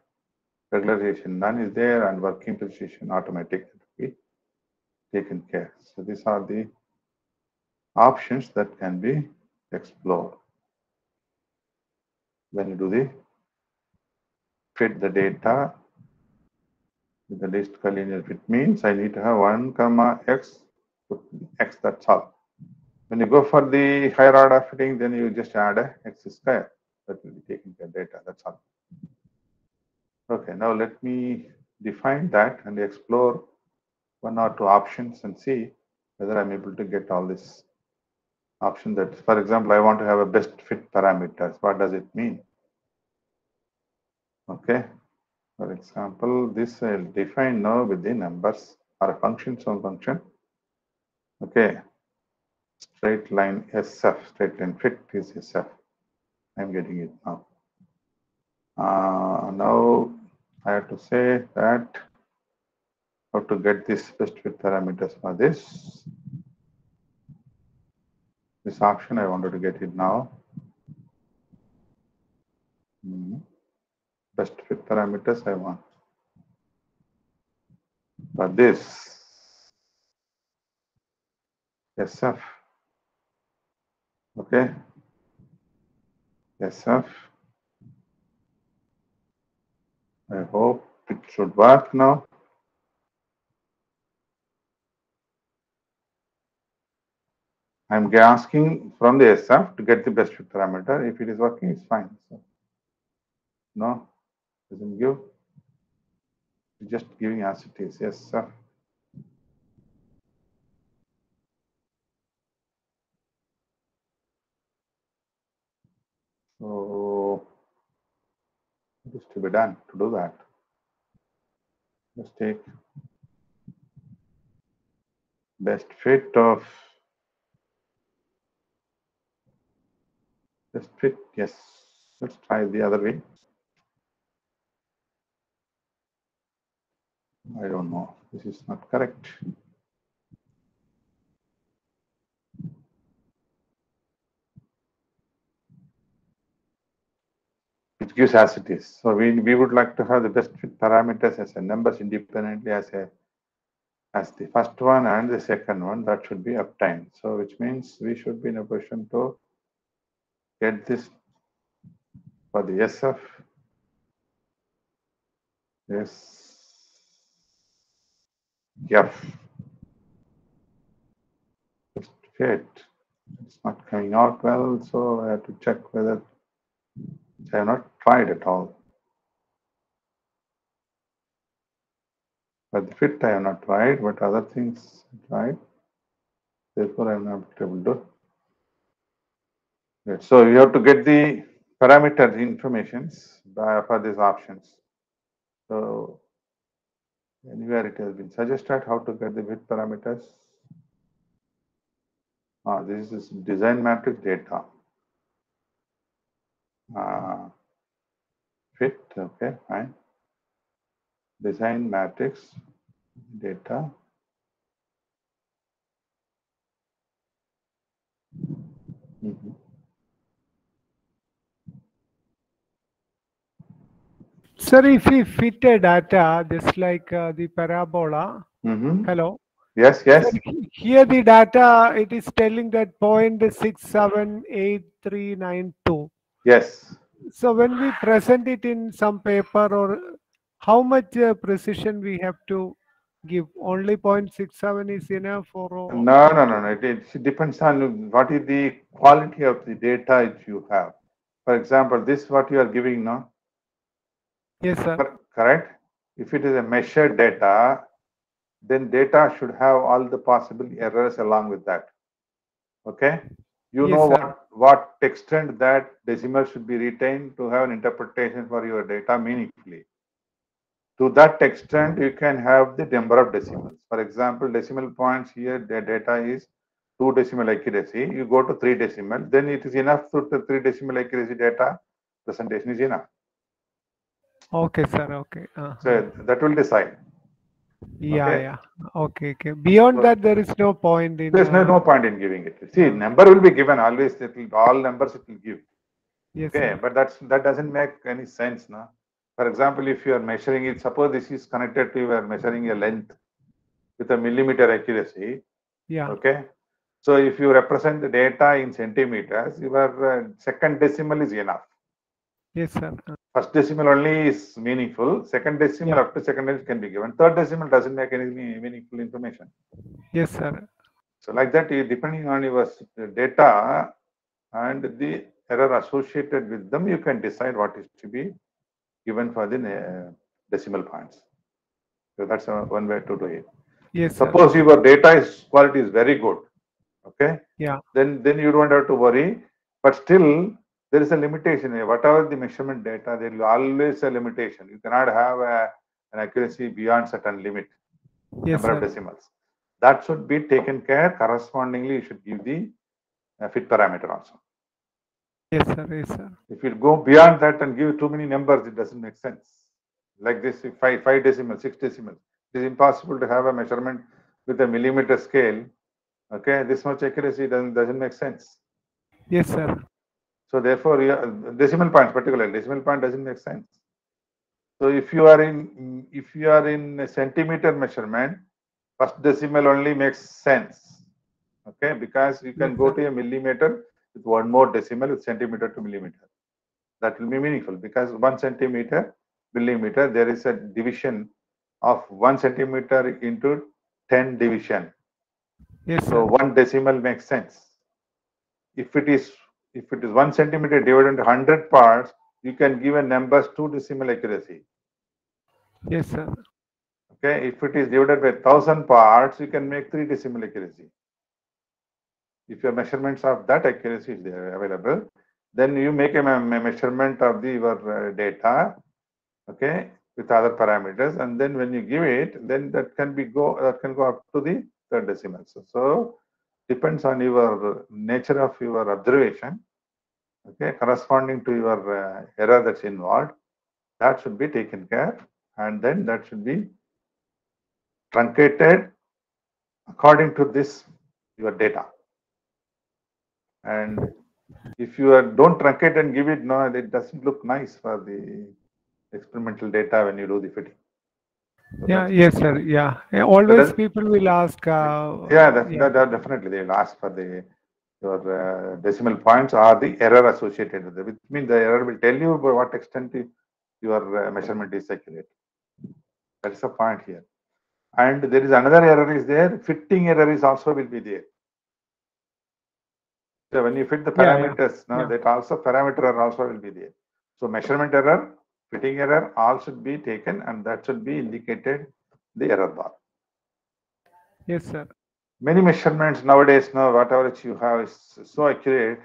S1: Regularization none is there, and working precision automatic will be taken care. So these are the options that can be explored when you do the fit the data with the least collinear fit. Means I need to have 1 comma x, put x, that's all. When you go for the higher order fitting, then you just add a x square, that will be taking care data, that's all. Okay, now let me define that and explore one or two options and see whether I'm able to get all this option. That, for example, I want to have a best fit parameters. What does it mean? Okay, for example, this I'll define now with the numbers or a function, some function. Okay, straight line SF, straight line fit is SF. I'm getting it now. Now I have to say that how to get this best fit parameters for this. This option I wanted to get it now. Best fit parameters I want. For this SF, okay, SF. I hope it should work now. I'm asking from the SF to get the best fit parameter. If it is working, it's fine. So, no, doesn't give. It's just giving as it is. SF. So, what is to be done to do that? Let's take best fit of best fit. Yes, let's try the other way. I don't know. This is not correct. it gives as it is. So we would like to have the best fit parameters as a numbers independently as the first one and the second one. That should be obtained. So which means we should be in a position to get this for the SF. F. Just fit. It's not coming out well, so I have to check whether I have not tried at all. But the fit I have not tried, but other things I tried. Therefore, I am not able to. Right. So you have to get the parameter informations for these options. So anywhere it has been suggested how to get the width parameters. This is design matrix data. Fit, okay, fine. Design matrix data.
S2: Sir, if we fit a data, just like the parabola. Hello.
S1: Yes, yes.
S2: Sir, here the data, it is telling that 0.678392.
S1: Yes.
S2: So when we present it in some paper, or how much precision we have to give? Only 0.67 is enough, or
S1: No. It depends on what is the quality of the data that you have. For example, this what you are giving now.
S2: Yes, sir.
S1: Correct. If it is a measured data, then data should have all the possible errors along with that. Okay. You
S2: Yes,
S1: know
S2: sir.
S1: what extent that decimal should be retained to have an interpretation for your data meaningfully. To that extent, you can have the number of decimals. For example, decimal points here, the data is 2 decimal accuracy. You go to 3 decimal, then it is enough to 3 decimal accuracy data presentation is enough.
S2: Okay, sir. Okay.
S1: So that will decide.
S2: Yeah,
S1: okay.
S2: yeah. Okay. Beyond that, there is no point in.
S1: There's no point in giving it. See, number will be given always. All numbers it will give.
S2: Yes,
S1: okay,
S2: sir.
S1: but that doesn't make any sense, no. For example, if you are measuring it, suppose this is connected to you are measuring a length with a millimeter accuracy.
S2: Yeah.
S1: Okay. So if you represent the data in centimeters, your second decimal is enough.
S2: Yes, sir.
S1: First decimal only is meaningful. Second decimal up to second decimal can be given. Third decimal doesn't make any meaningful information.
S2: Yes, sir.
S1: So like that, depending on your data and the error associated with them, you can decide what is to be given for the decimal points. So that's one way to do it.
S2: Yes,
S1: suppose
S2: sir.
S1: your data quality is very good. Okay.
S2: Yeah.
S1: Then you don't have to worry. But still, there is a limitation. Whatever the measurement data, there will always a limitation. You cannot have an accuracy beyond certain limit.
S2: Yes,
S1: number of decimals. That should be taken care. Correspondingly, you should give the fit parameter also.
S2: Yes, sir. Yes, sir.
S1: If you go beyond that and give too many numbers, it doesn't make sense. Like this, 5 decimals, 6 decimals. It is impossible to have a measurement with a millimeter scale. Okay, this much accuracy doesn't make sense.
S2: Yes, sir.
S1: So therefore, decimal points, particularly decimal point, doesn't make sense. So if you are in a centimeter measurement, first decimal only makes sense. Okay, because you can go to a millimeter with one more decimal with centimeter to millimeter. That will be meaningful because 1 centimeter millimeter, there is a division of 1 centimeter into 10 division.
S2: Yes,
S1: so 1 decimal makes sense. If it is 1 centimeter divided into 100 parts, you can give a numbers 2 decimal accuracy.
S2: Yes, sir.
S1: Okay, if it is divided by 1000 parts, you can make 3 decimal accuracy. If your measurements of that accuracy is there available, then you make a measurement of your data, okay, with other parameters, and then when you give it, then that can go up to the third decimal. So depends on your nature of your observation, okay, corresponding to your error that's involved. That should be taken care, and then that should be truncated according to this your data. And If you don't truncate and give it, no, it doesn't look nice for the experimental data when you do the fitting. So
S2: Yeah,
S1: that's
S2: yes,
S1: one.
S2: sir. Yeah.
S1: So
S2: Always
S1: that,
S2: people will ask,
S1: yeah,
S2: yeah,
S1: that definitely they will ask for the your decimal points or the error associated with it, which means the error will tell you by what extent your measurement is accurate. That is the point here. And there is another error is there. Fitting error is also will be there. So when you fit the
S2: yeah, yeah,
S1: parameters, no,
S2: yeah.
S1: that also parameter error also will be there. So measurement error, fitting error, all should be taken, and that should be indicated the error bar.
S2: Yes, sir.
S1: Many measurements nowadays, now whatever you have is so accurate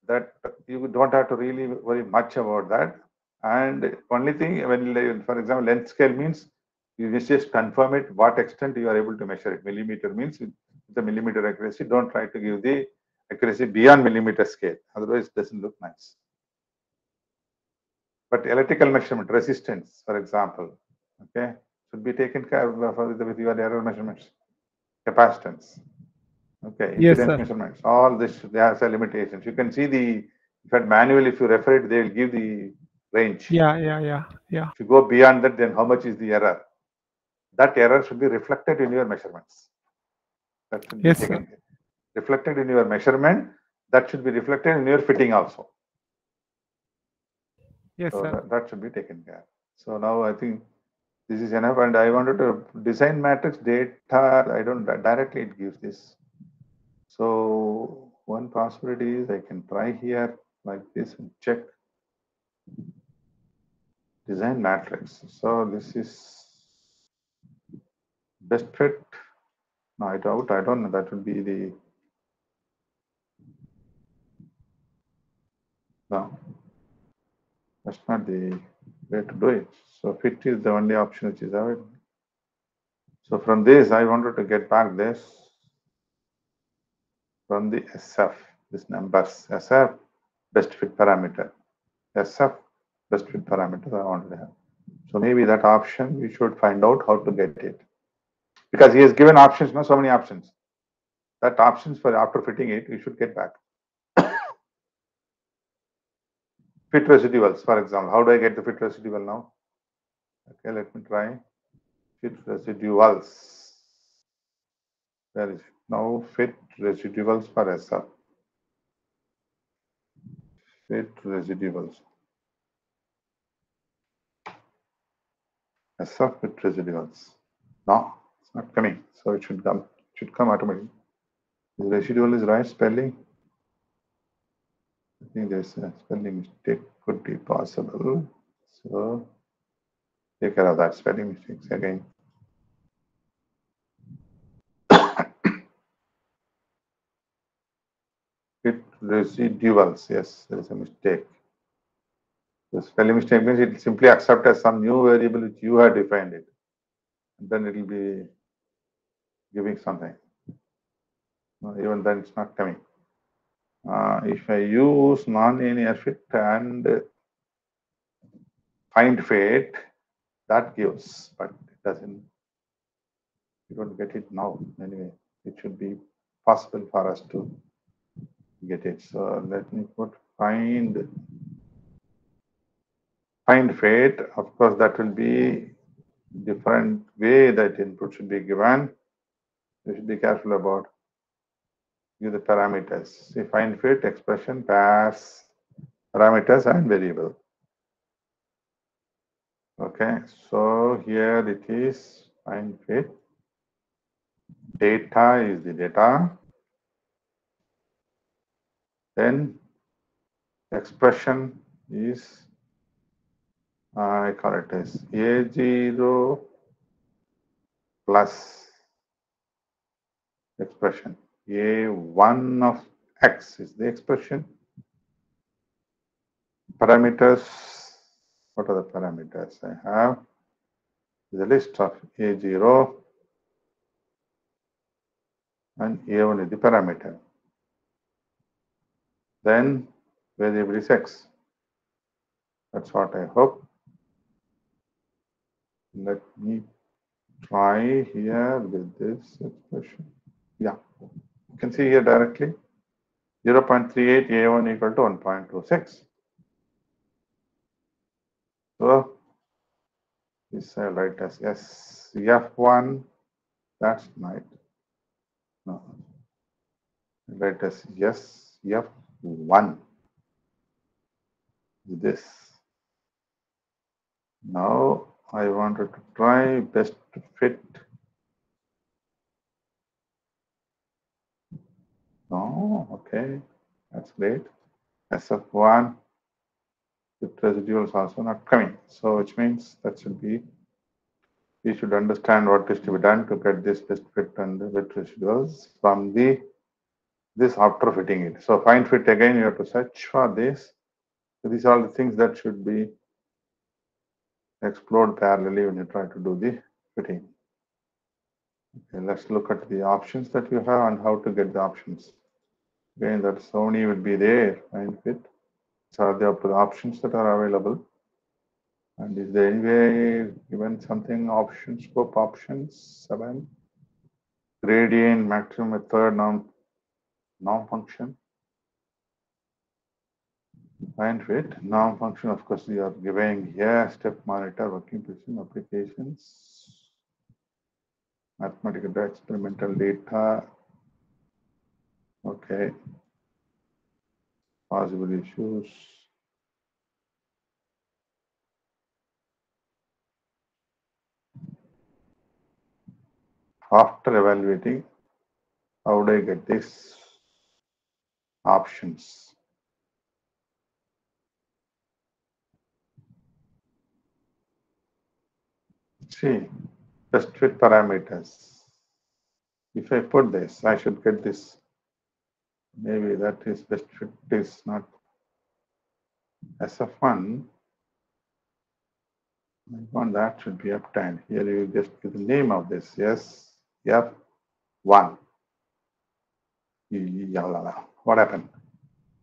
S1: that you don't have to really worry much about that. And only thing when, for example, length scale means you just confirm it what extent you are able to measure it. Millimeter means with the millimeter accuracy. Don't try to give the accuracy beyond millimeter scale. Otherwise, it doesn't look nice. But electrical measurement, resistance, for example, okay, should be taken care of with your error measurements, capacitance. Okay,
S2: Yes,
S1: impedance
S2: sir.
S1: measurements, all this has a limitations. You can see the, in fact, manual, if you refer it, they will give the range.
S2: Yeah, yeah, yeah, yeah.
S1: If you go beyond that, then how much is the error? That error should be reflected in your measurements. That should be
S2: Yes, sir.
S1: taken, reflected in your measurement. That should be reflected in your fitting also.
S2: Yes,
S1: So
S2: sir.
S1: that should be taken care. So now I think this is enough, and I wanted to design matrix data. I don't directly it gives this. So one possibility is I can try here like this and check design matrix. So this is best fit. No, I don't know. That would be the, no, that's not the way to do it. So fit is the only option which is available. So from this, I wanted to get back this from the SF, this numbers, SF best fit parameter, SF best fit parameters I wanted to have. So maybe that option we should find out how to get it, because he has given options, no, so many options. That options for after fitting it, we should get back. Fit residuals, for example. How do I get the fit residual now? Okay, let me try fit residuals. Where is it? Now fit residuals for SF. Fit residuals. SF fit residuals. No, it's not coming. So it should come. It should come automatically. The residual is right spelling. I think there's a spelling mistake could be possible. So take care of that spelling mistakes again. Fit residuals. Yes, there is a mistake. The spelling mistake means it will simply accept as some new variable which you have defined it. And then it will be giving something. Even then it's not coming. If I use non-linear fit and find fit, that gives, but it doesn't, you don't get it now. Anyway, it should be possible for us to get it. So let me put find fit. Of course, that will be different way that input should be given. You should be careful about give the parameters. See, find fit, expression, pairs, parameters, and variable. Okay, so here it is find fit. Data is the data. Then expression is, I call it as A0 plus expression. A1 of X is the expression. Parameters, what are the parameters I have? The list of A0 and A1 is the parameter. Then variable is X. That's what I hope. Let me try here with this expression. Yeah, you can see here directly. 0.38 A1 equal to 1.26. So this I write as SF1. That's right. No. Write as SF1. This. Now I wanted to try best fit. No, okay, that's great. SF1 with residuals also not coming. So which means that should be, we should understand what is to be done to get this best fit and the with residuals from this after fitting it. So find fit again, you have to search for this. So these are the things that should be explored parallelly when you try to do the fitting. Okay, let's look at the options that you have and how to get the options. Again, that Sony will be there, find fit. These are the options that are available. And is there any way given something option scope options 7 gradient maximum method norm function find fit norm function, of course you are giving here step monitor working position applications mathematical data, experimental data. Okay, possible issues. After evaluating, how would I get these options? See, best fit parameters. If I put this, I should get this. Maybe that is best fit is not SF1. I want that should be obtained. Here you just give the name of this. Yes, F1. What happened?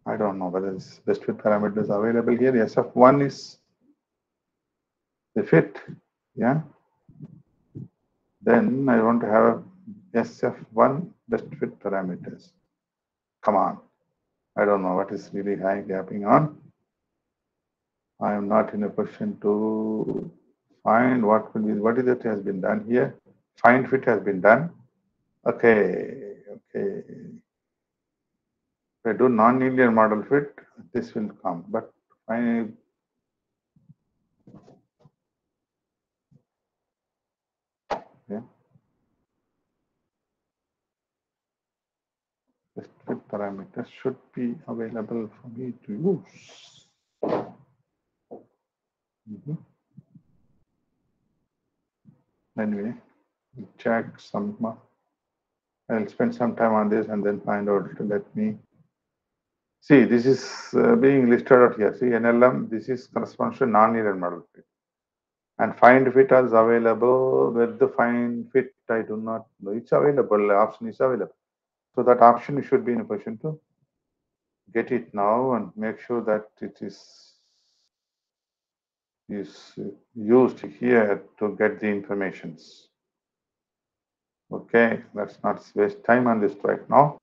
S1: I don't know whether this best fit parameter is available here. SF1 is the fit. Yeah. Then I want to have SF1 best fit parameters. Come on. I don't know what is really high gapping on. I am not in a position to find what will be, what is it has been done here. Find fit has been done. Okay. If I do non-linear model fit, this will come. But find best fit parameters should be available for me to use. Anyway, check some. I'll spend some time on this and then find out. Let me see. This is being listed out here. See, NLM. This is corresponds to non-linear model fit. And find fit is available. With the find fit, I do not know. It's available. The option is available. So that option you should be in a position to get it now and make sure that it is used here to get the informations. Okay, let's not waste time on this right now.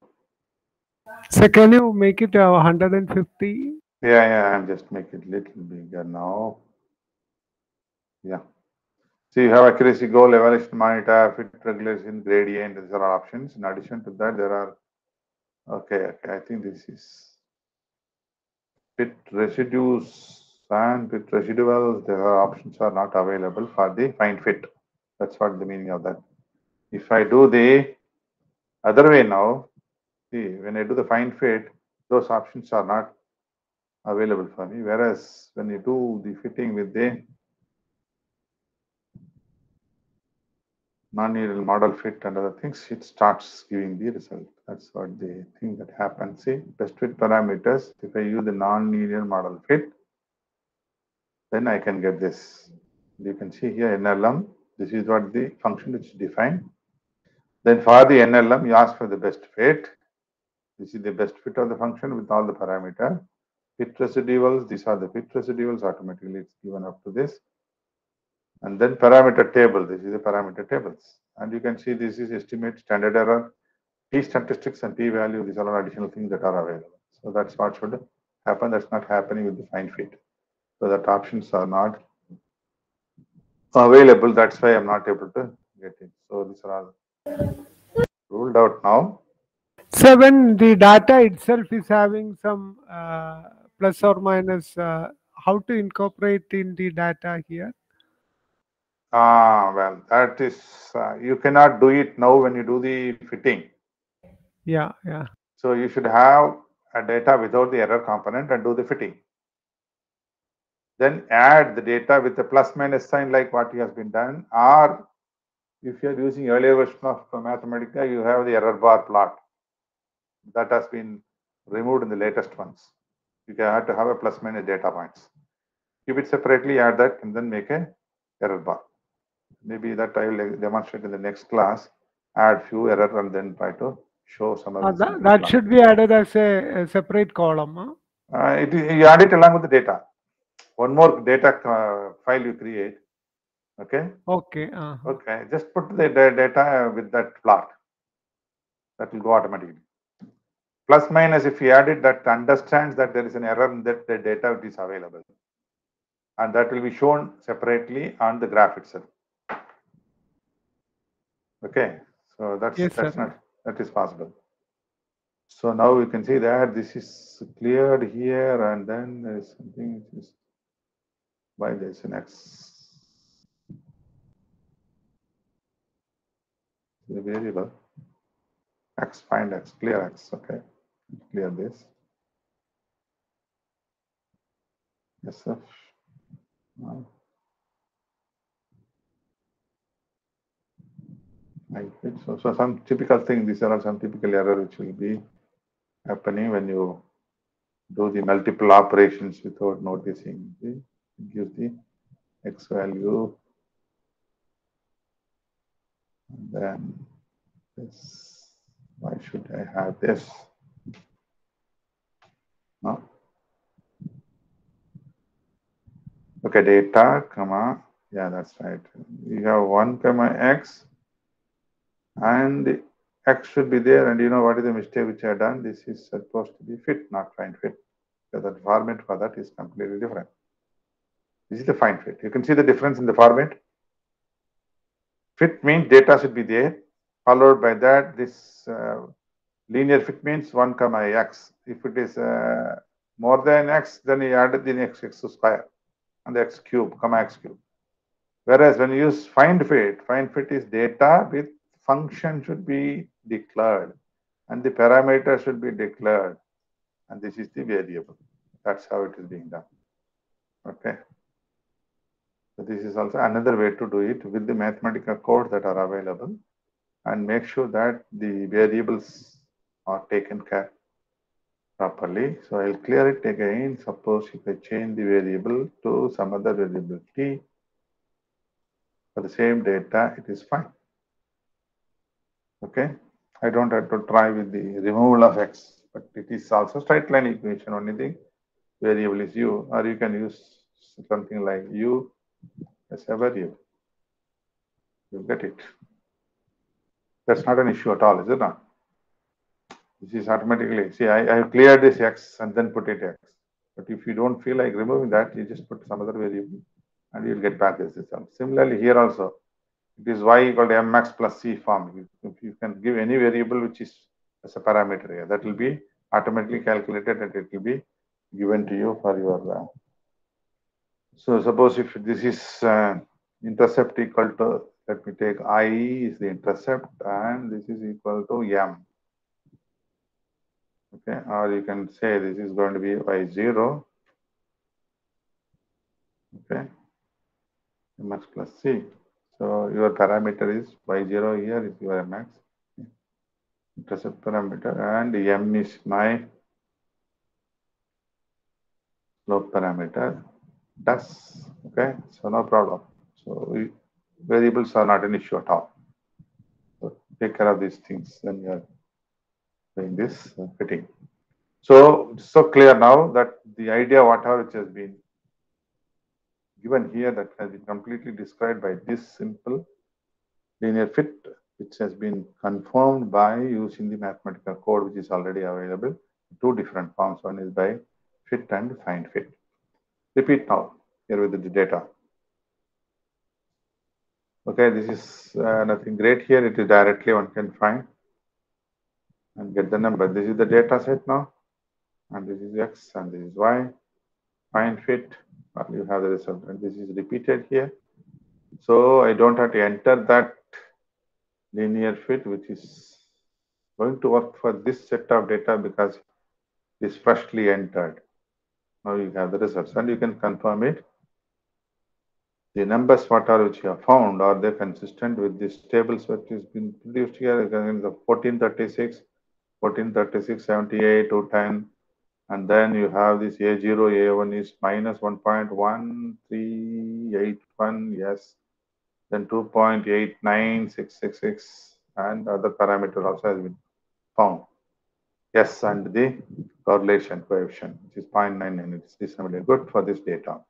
S2: So can you make it 150?
S1: Yeah, I'm just making it a little bigger now. Yeah. So you have accuracy goal, evaluation monitor, fit regulation, gradient. These are options. In addition to that, there are, okay, I think this is fit residues and fit residuals. There are options are not available for the find fit. That's what the meaning of that. If I do the other way now, see, when I do the find fit, those options are not available for me. Whereas when you do the fitting with the non-linear model fit and other things, it starts giving the result. That's what the thing that happens. See, best fit parameters, if I use the non-linear model fit, then I can get this. You can see here NLM, this is what the function which is defined. Then for the NLM, you ask for the best fit. This is the best fit of the function with all the parameter. Fit residuals, these are the fit residuals, automatically it's given up to this. And then parameter table, this is the parameter tables. And you can see this is estimate standard error. T statistics and T value, these are all additional things that are available. So that's what should happen. That's not happening with the fine fit. So that options are not available. That's why I'm not able to get it. So these are all ruled out now.
S2: So when the data itself is having some plus or minus, how to incorporate in the data here?
S1: Well, that is, you cannot do it now when you do the fitting.
S2: Yeah, yeah.
S1: So you should have a data without the error component and do the fitting. Then add the data with the plus minus sign like what has been done, or if you are using earlier version of Mathematica, you have the error bar plot. That has been removed in the latest ones. You have to have a plus minus data points. Keep it separately, add that, and then make a error bar. Maybe that I will demonstrate in the next class. Add few error and then try to show some of the
S2: That should be added as a separate column. Huh?
S1: You add it along with the data. One more data file you create. Okay.
S2: Okay.
S1: Okay. Just put the data with that plot. That will go automatically. Plus minus, if you add it, that understands that there is an error in that the data is available, and that will be shown separately on the graph itself. Okay. So that is possible. So now we can see that this is cleared here, and then there is something which is why there is an X. The variable X, find X, clear X. Okay, clear this. Yes, sir. So some typical thing, these are some typical error which will be happening when you do the multiple operations without noticing. It gives the X value, and then this. Why should I have this? No. Okay, data, comma, yeah, that's right. You have 1 comma X, and X should be there, and you know what is the mistake which I have done? This is supposed to be fit, not find fit. So that format for that is completely different. This is the find fit. You can see the difference in the format. Fit means data should be there, followed by that this linear fit means 1 comma X. If it is more than X, then you add the next X square and the X cube, comma X cube. Whereas when you use find fit is data with function should be declared and the parameter should be declared, and this is the variable. That's how it is being done. Okay. So this is also another way to do it with the Mathematica codes that are available, and make sure that the variables are taken care properly. So I'll clear it again. Suppose if I change the variable to some other variable t for the same data, it is fine. Okay. I don't have to try with the removal of x, but it is also straight line equation. Only thing variable is u, or you can use something like u as a variable. You get it. That's not an issue at all, is it not? This is automatically, see, I have cleared this x and then put it x. But if you don't feel like removing that, you just put some other variable and you'll get back this result. Similarly, here also, it is y equal to mx plus c form. If you can give any variable which is as a parameter here, that will be automatically calculated and it will be given to you for your. So suppose if this is intercept equal to, let me take I is the intercept and this is equal to m. Okay, or you can say this is going to be y0. Okay, mx plus c. So your parameter is y0 here is your mx, intercept parameter, and m is my slope parameter. That's okay. So no problem. So variables are not an issue at all. So take care of these things when you are doing this fitting. So clear now that the idea whatever which has been given here, that has been completely described by this simple linear fit which has been confirmed by using the mathematical code which is already available. Two different forms. One is by fit and find fit. Repeat now here with the data. Okay, this is nothing great here. It is directly one can find and get the number. This is the data set now, and this is X and this is Y. Find fit, well, you have the result, and this is repeated here. So I don't have to enter that linear fit, which is going to work for this set of data because it is freshly entered. Now you have the results, and you can confirm it. The numbers what are which you have found, are they consistent with these tables which has been produced here? Again, the 1436, 1436, 78, 210, and then you have this A0, A1 is minus 1.1381, yes. Then 2.89666, and other parameter also has been found. Yes, and the correlation coefficient, which is 0.99, it's reasonably good for this data.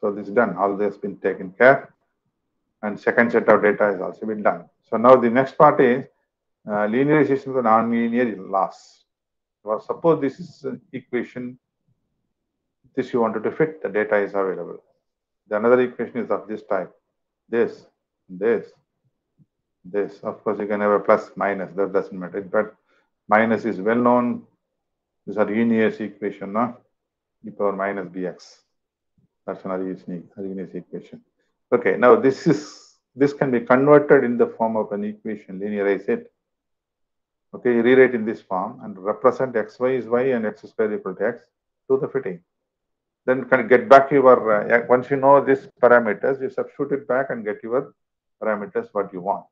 S1: So this is done, all this has been taken care, and second set of data has also been done. So now the next part is linearization of the nonlinear loss. Well, suppose this is an equation, this you wanted to fit, the data is available. The another equation is of this type, this. Of course, you can have a plus, minus, that doesn't matter. In fact, minus is well known. These are Arrhenius equation, no? E power minus bx. That's an Arrhenius equation. Okay, now this can be converted in the form of an equation, linearize it. Okay, you rewrite in this form and represent xy is y and x square equal to x to the fitting. Then can get back your, once you know these parameters, you substitute it back and get your parameters what you want.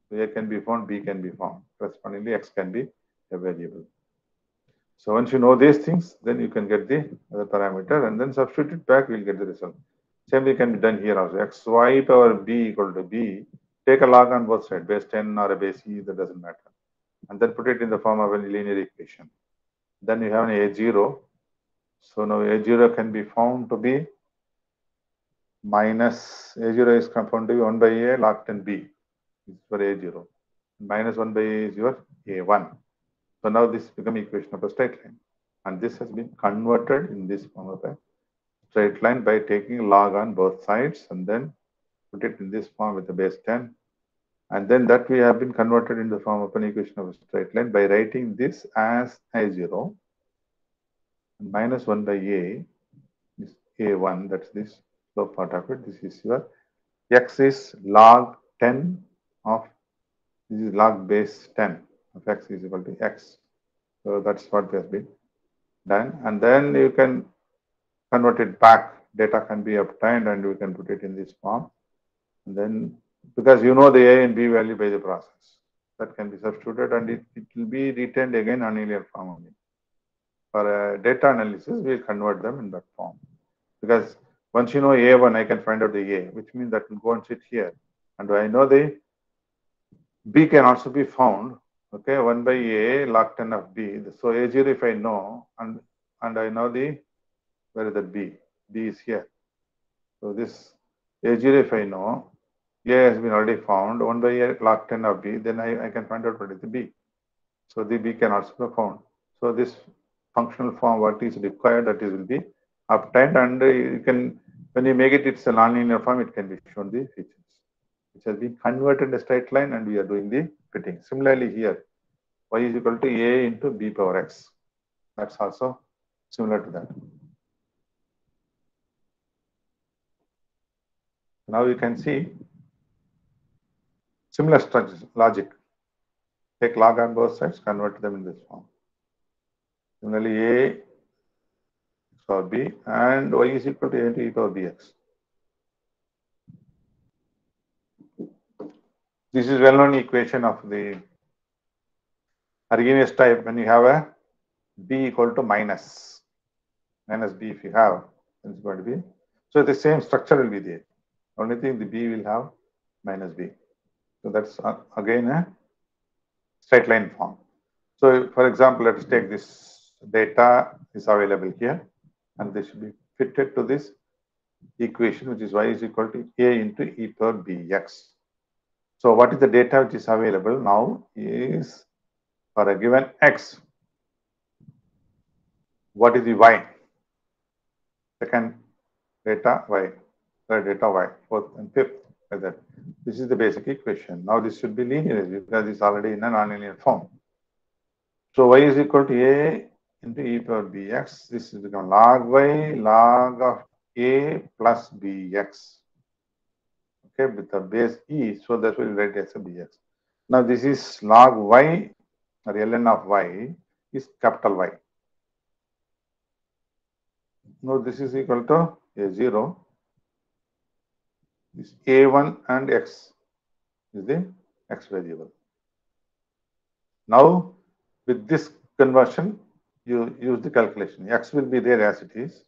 S1: So A can be found, B can be found. Correspondingly, X can be a variable. So once you know these things, then you can get the other parameter and then substitute it back, we'll get the result. Same thing can be done here also. Xy power B equal to B. Take a log on both sides, base 10 or a base E, that doesn't matter. And then put it in the form of a linear equation. Then you have an A0. So now A0 can be found to be minus A0 is found to be 1 by A log 10 B. This is for A0. Minus 1 by A is your A1. So now this becomes equation of a straight line. And this has been converted in this form of a straight line by taking log on both sides and then put it in this form with the base 10. And then that we have been converted in the form of an equation of a straight line by writing this as A0. And minus 1 by A is A1, that's this slope part of it. This is your X is log 10 of, this is log base 10 of X is equal to X. So that's what has been done. And then you can convert it back. Data can be obtained and we can put it in this form. And then, because you know the A and B value by the process, that can be substituted and it will be retained again on linear form only. For data analysis, we'll convert them in that form. Because once you know A1, I can find out the A, which means that will go and sit here. And I know the B can also be found. Okay, 1 by A log 10 of B. So A0 if I know, and I know the, where is the B? B is here. So this A0 if I know, A has been already found, 1 by A log 10 of B, then I can find out what is the B. So the B can also be found. So this functional form, what is required, that is will be obtained, and you can, when you make it, it's a nonlinear form, it can be shown the features, which has been converted a straight line, and we are doing the fitting. Similarly here, y is equal to A into B power X. That's also similar to that. Now you can see similar structure, logic. Take log on both sides, convert them in this form. Similarly, A or B and y is equal to A into E power Bx. This is well-known equation of the Arrhenius type. When you have a B equal to minus B, if you have, then it's going to be, so the same structure will be there. Only thing, the B will have minus B. So that's again a straight line form. So for example, let's take this data is available here, and this should be fitted to this equation, which is y is equal to A into E power Bx. So what is the data which is available now is for a given x, what is the y? Second data y, third data y, fourth and fifth, like that. This is the basic equation. Now this should be linear because it's already in a nonlinear form. So y is equal to a into e power bx. This is become log y log of a plus bx. Okay, with the base e, so that will write as a bx. Now this is log y or ln of y is capital Y. Now this is equal to a0. This a1 and x is the x variable. Now with this conversion, you use the calculation. X will be there as it is.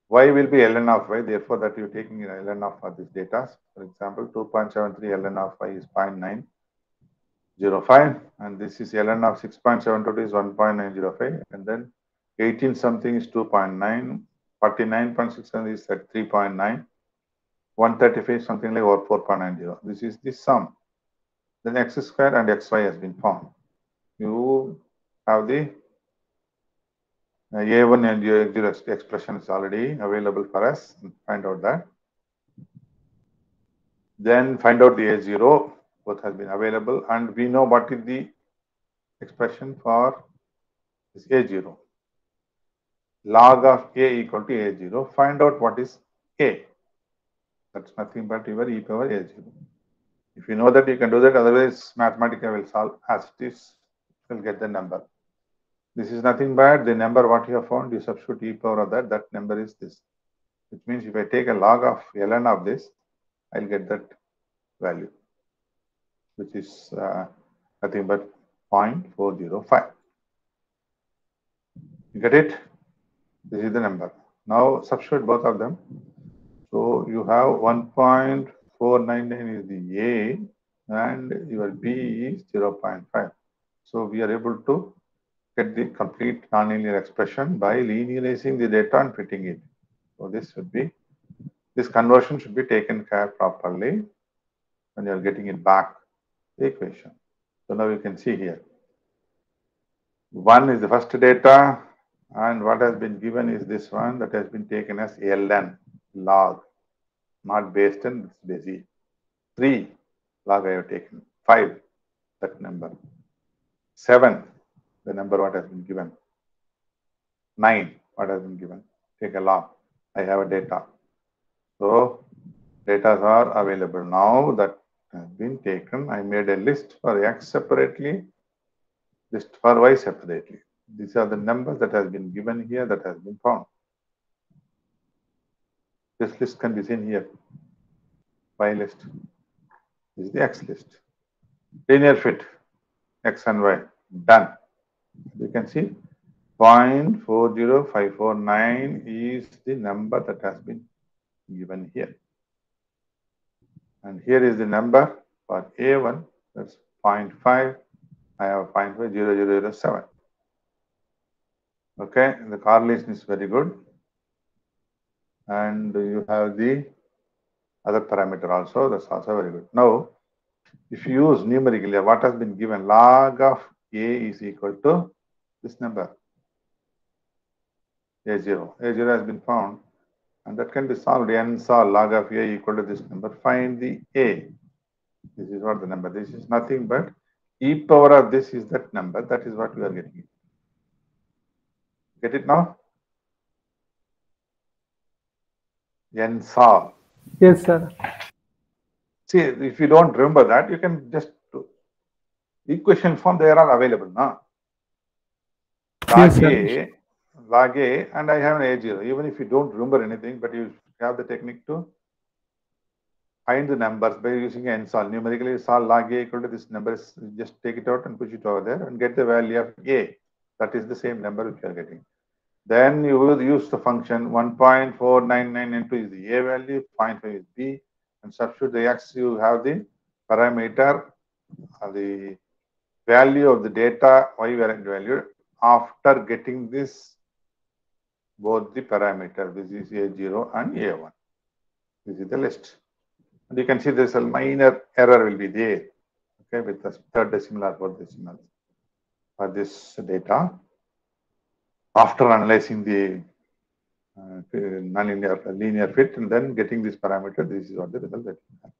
S1: Y will be ln of y. Therefore, that you're taking ln of this data. For example, 2.73 ln of y is 0.905, and this is ln of 6.72 is 1.905, and then 18 something is 2.9, 49.67 is at 3.9, 135 something like or 4.90. This is the sum. Then x square and xy has been found. You have the a1 and a0 expression is already available for us. Find out that. Then find out the a0, both has been available, and we know what is the expression for this a0. Log of a equal to a0. Find out what is a. That's nothing but your e power a0. If you know that, you can do that. Otherwise, Mathematica will solve as it is. You'll get the number. This is nothing but the number what you have found. You substitute e power of that. That number is this. Which means if I take a log of ln of this, I'll get that value, which is nothing but 0.405. You get it? This is the number. Now substitute both of them. So you have 1.499 is the A and your B is 0.5. So we are able to get the complete nonlinear expression by linearizing the data and fitting it. So this conversion should be taken care properly when you are getting it back the equation. So now you can see here. 1 is the first data, and what has been given is this one that has been taken as ln, log, not base 10, it's base e. 3 log I have taken. 5, that number. 7, the number what has been given. 9, what has been given. Take a log. I have a data. So data are available now that has been taken. I made a list for x separately, list for y separately. These are the numbers that has been given here that has been found. This list can be seen here. Y list. This is the x list. Linear fit, x and y, done. You can see 0.40549 is the number that has been given here. And here is the number for A1, that's 0.5. I have 0.50007. Okay, the correlation is very good. And you have the other parameter also, that's also very good. Now, if you use numerically, what has been given? Log of A is equal to this number, A0. A0 has been found, and that can be solved. N solve log of A equal to this number. Find the A. This is what the number. This is nothing but e power of this is that number. That is what we are getting. Get it now? N solve.
S2: Yes, sir.
S1: See, if you don't remember that, you can just do equation form. They are available now. Log A, and I have an A0. Even if you don't remember anything, but you have the technique to find the numbers by using n solve. Numerically, solve log A equal to this number. Just take it out and push it over there and get the value of A. That is the same number which you are getting. Then you will use the function 1.499 into is the A value, 0.5 is B, and substitute the x. You have the parameter, the value of the data, y value, after getting this, both the parameter, this is A0 and A1. This is the list. And you can see there's a minor error will be there, okay, with the third decimal or fourth decimal for this data. After analyzing the nonlinear linear fit and then getting this parameter, this is what the result that you have.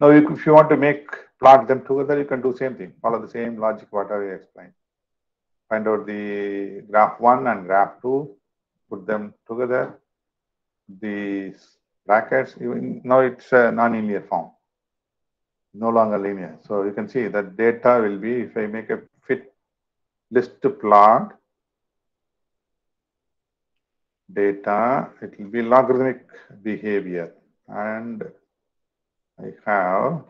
S1: Now, if you want to plot them together, you can do same thing, follow the same logic whatever we explained. Find out the graph 1 and graph 2, put them together, these brackets, even now it's a non-linear form, no longer linear. So you can see that data will be, if I make a fit list plot, data, it will be logarithmic behavior, and I have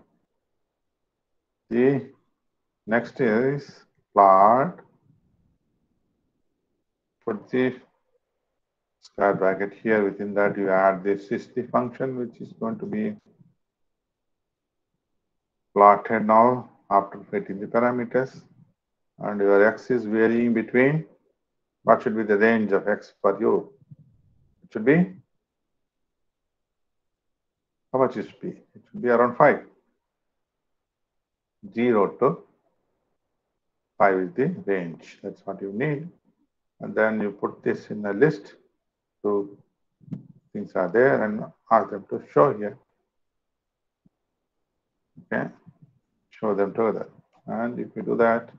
S1: the next is plot, put the square bracket here, within that you add this is the function which is going to be plotted now after fitting the parameters, and your x is varying between, what should be the range of x for you? It should be, how much it should be? It should be around 5. 0 to 5 is the range. That's what you need. And then you put this in a list. So things are there and ask them to show here. Okay, show them together. And if you do that,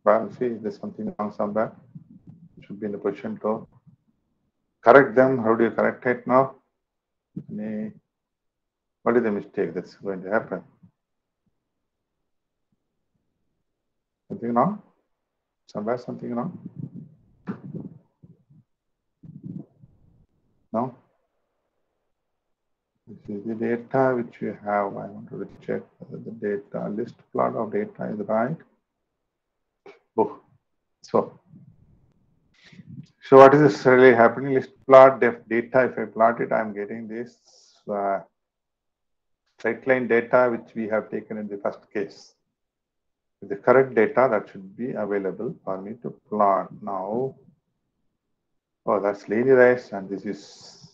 S1: well, see, there's something wrong somewhere. You should be in a position to correct them. How do you correct it now? What is the mistake that's going to happen? Something wrong? Somewhere something wrong? No? This is the data which you have. I want to check whether the data list plot of data is right. Oh, so what is this really happening? List plot data, if I plot it, I'm getting this straight line data which we have taken in the first case. With the correct data that should be available for me to plot now. Oh, that's linearized, and this is,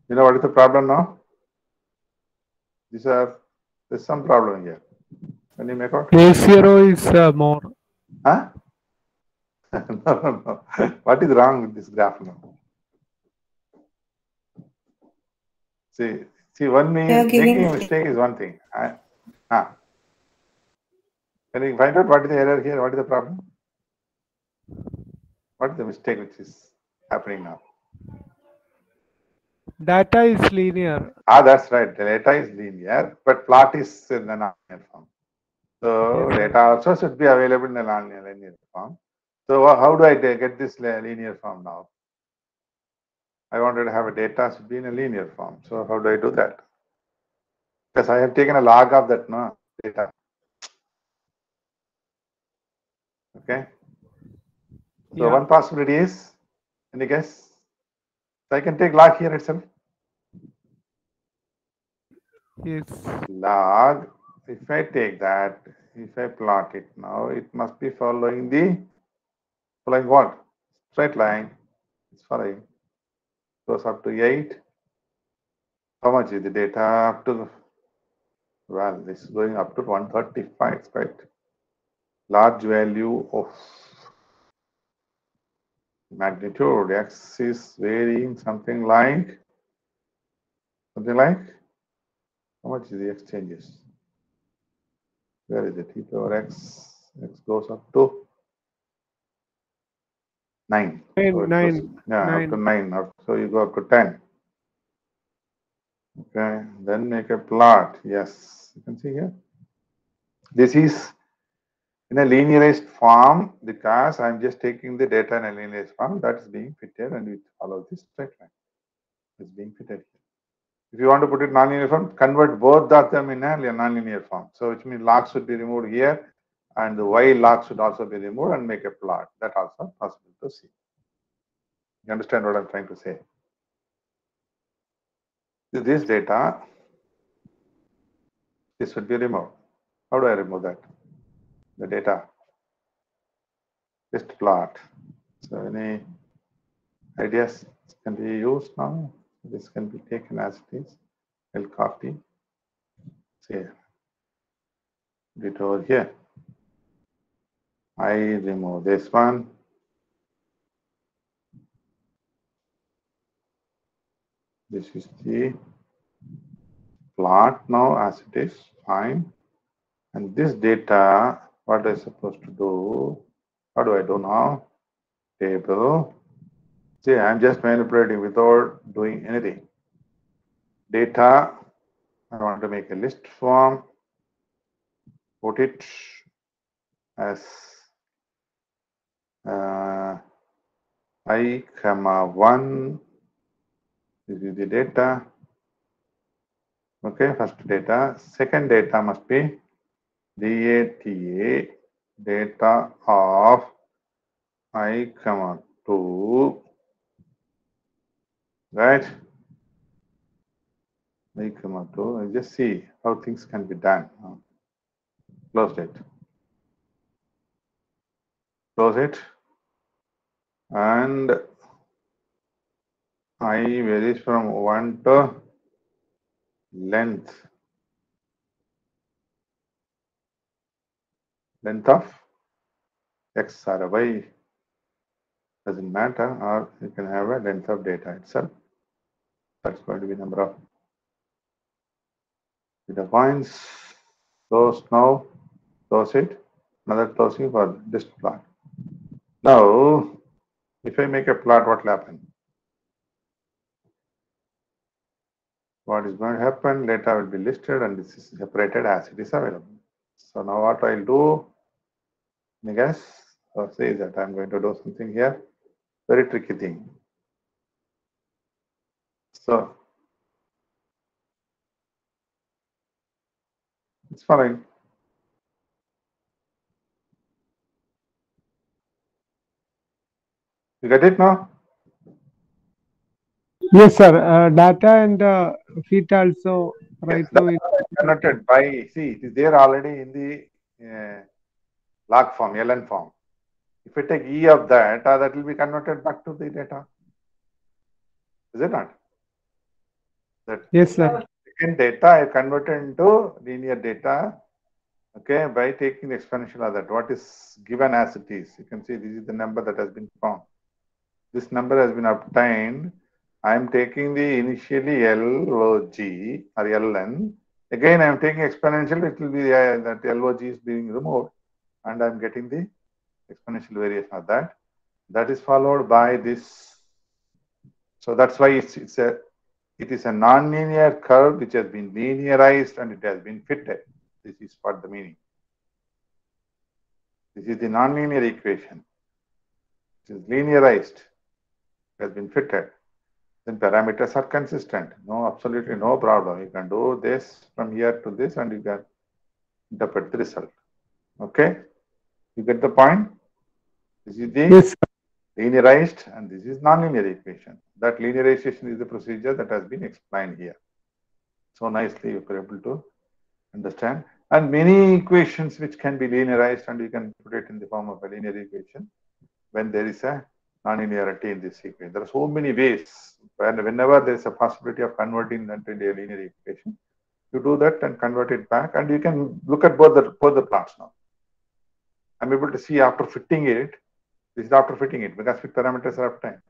S1: you know what is the problem now? There's some problem here. Can you make out?
S2: A0 is more.
S1: Huh? No. What is wrong with this graph now? See, making a mistake is one thing. Can you find out what is the error here? What is the problem? What is the mistake which is happening now?
S2: Data is linear.
S1: That's right. The data is linear, but plot is in the non-linear form. So
S2: Yes.
S1: data also should be available in the non-linear form. So how do I get this linear form now? I wanted to have a data should be in a linear form. So how do I do that? Because I have taken a log of that data. Okay. So one possibility is, any guess? So I can take log here itself.
S2: Yes.
S1: Log, if I take that, if I plot it now, it must be following what? Straight line. It's following. Goes up to 8. How much is the data up to? Well, this is going up to 135. It's quite large value of magnitude. X is varying something like, how much is the X changes? Where is it? E power X goes up to 9. So
S2: 9.
S1: up to 9. So you go up to 10. Okay, then make a plot. Yes, you can see here. This is in a linearized form because I'm just taking the data in a linearized form that is being fitted and it follows this straight line. It's being fitted here. If you want to put it non-linear form, convert both of them in a non-linear form. So which means log should be removed here and the Y log should also be removed and make a plot. That also possible to see. You understand what I'm trying to say? This data, this should be removed. How do I remove that? The data. List plot. So any ideas can be used now? This can be taken as it is. I'll copy, say, put it over here. I remove this one. This is the plot now as it is, fine. And this data, what am I supposed to do? How do I do now? Table. See, I'm just manipulating without doing anything. Data, I want to make a list form, put it as I, comma 1. This is the data. Okay, first data. Second data must be data, data of I, comma 2. Right? I, comma 2. I just see how things can be done. Close it. Close it. And I varies from 1 to length. Length of X or Y doesn't matter, or you can have a length of data itself. That's going to be number of data points. Close now. Close it. Another closing for this plot. Now, if I make a plot, what will happen? What is going to happen? Data will be listed and this is separated as it is available. So now what I'll do, I guess, or say that I'm going to do something here. Very tricky thing. So it's following. You get it now?
S2: Yes, sir. Data and feet also right
S1: Yes,
S2: now.
S1: converted by, see, it is there already in the log form, LN form. If you take E of that, that will be converted back to the data. Is it not? That
S2: Yes, sir.
S1: second data I converted into linear data, okay, by taking the exponential of that. What is given as it is. You can see this is the number that has been found. This number has been obtained. I am taking the initially LOG or LN. Again, I am taking exponential. It will be that LOG is being removed, and I am getting the exponential variation of that. That is followed by this. So that's why it is a nonlinear curve which has been linearized and it has been fitted. This is what the meaning. This is the nonlinear equation. It is linearized. It has been fitted. Then parameters are consistent. No, absolutely no problem. You can do this from here to this and you can interpret the result. Okay? You get the point? This is the
S2: Yes,
S1: linearized and this is nonlinear equation. That linearization is the procedure that has been explained here. So nicely you are able to understand. And many equations which can be linearized and you can put it in the form of a linear equation when there is a nonlinearity in this equation. There are so many ways. Whenever there is a possibility of converting that into a linear equation, you do that and convert it back, and you can look at both the plots now. I'm able to see after fitting it. This is after fitting it because fit parameters are obtained.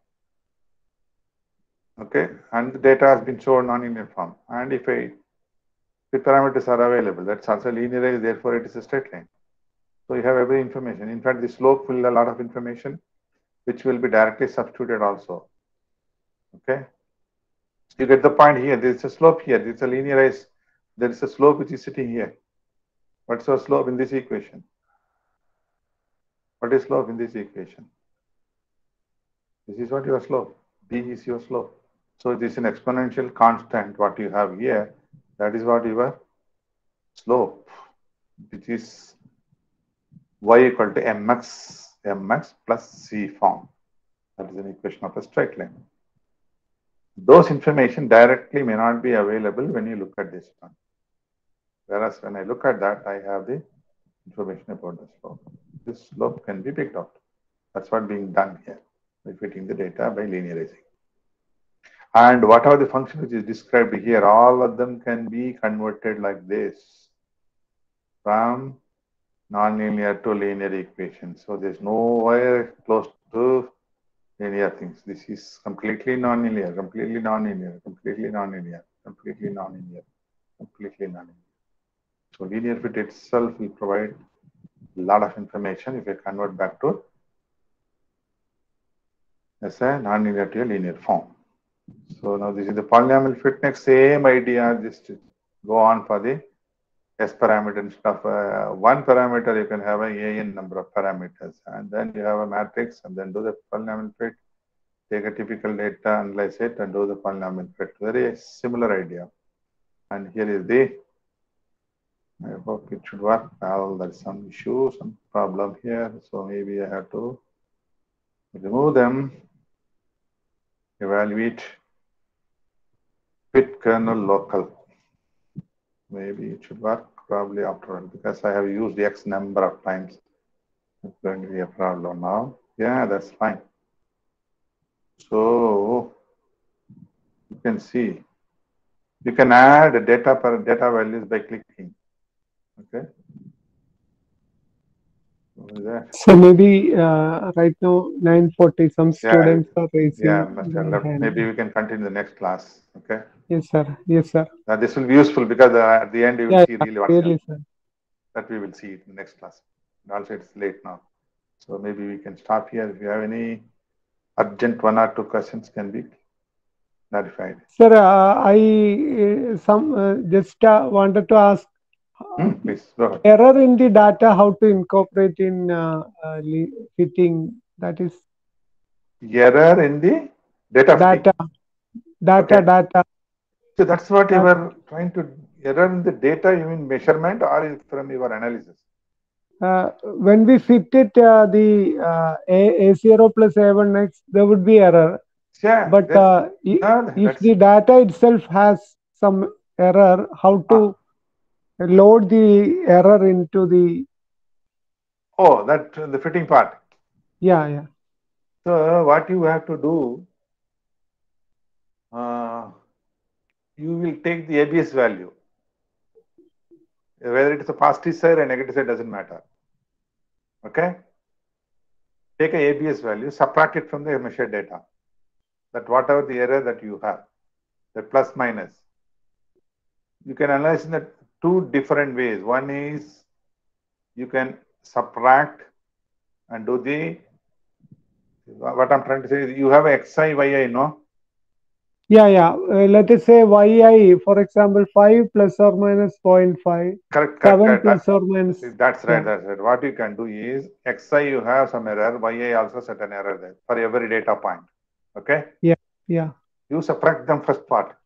S1: Okay, and the data has been shown non-linear form. And if fit parameters are available, that's also linearized. Therefore, it is a straight line. So you have every information. In fact, the slope will have a lot of information, which will be directly substituted also. Okay. You get the point here. There is a slope here. There is a linearized. There is a slope which is sitting here. What's your slope in this equation? What is slope in this equation? This is what your slope. B is your slope. So it is an exponential constant. What you have here, that is what your slope, which is y equal to mx plus c form. That is an equation of a straight line. Those information directly may not be available when you look at this one. Whereas when I look at that, I have the information about the slope. This slope can be picked out. That's what being done here by fitting the data by linearizing. And whatever the function which is described here, all of them can be converted like this from nonlinear to linear equation. So there's nowhere close to linear things. This is completely nonlinear, completely nonlinear, completely nonlinear, completely nonlinear, completely nonlinear. So linear fit itself will provide a lot of information if I convert back to as a nonlinear to a linear form. So now this is the polynomial fit. Next, same idea, just go on for the S parameter and stuff. One parameter, you can have a n number of parameters, and then you have a matrix, and then do the polynomial fit. Take a typical data, analyze it, and do the polynomial fit. Very similar idea. And here is the. I hope it should work. Well, there's some issue, some problem here. So maybe I have to remove them. Evaluate fit kernel local. Maybe it should work probably afterward because I have used X number of times. It's going to be a problem now. Yeah, that's fine. So you can see you can add data values by clicking. Okay. What is that?
S2: So maybe right now 9:40. Some students are raising.
S1: Yeah,
S2: their hand.
S1: maybe we can continue the next class. Okay.
S2: Yes, sir. Yes, sir.
S1: This will be useful because at the end you will see really what's
S2: really, sir.
S1: That we will see it in the next class. And also, it's late now, so maybe we can stop here. If you have any urgent 1 or 2 questions, can be clarified.
S2: Sir, I just wanted to ask.
S1: Please go ahead.
S2: Error in the data, how to incorporate in fitting? That is
S1: error in the data.
S2: Data.
S1: So that's what you were trying to. Error in the data, you mean measurement or from your analysis?
S2: When we fit it, the A0 plus A1x, there would be error.
S1: Yeah,
S2: but if the data itself has some error, how to load the error into the...
S1: Oh, that the fitting part.
S2: Yeah.
S1: So what you have to do, you will take the ABS value. Whether it is a positive side or negative side doesn't matter. Okay? Take a ABS value, subtract it from the measured data. That whatever the error that you have, the plus minus, you can analyze in the 2 different ways. One is you can subtract and do the, what I'm trying to say is you have a xi, yi, no?
S2: Yeah. Let us say yi, for example, 5 plus or minus 0.5.
S1: Correct.
S2: 7 plus or minus.
S1: That's right. That's right. What you can do is xi, you have some error, yi also certain error there for every data point. Okay?
S2: Yeah.
S1: You subtract them first part.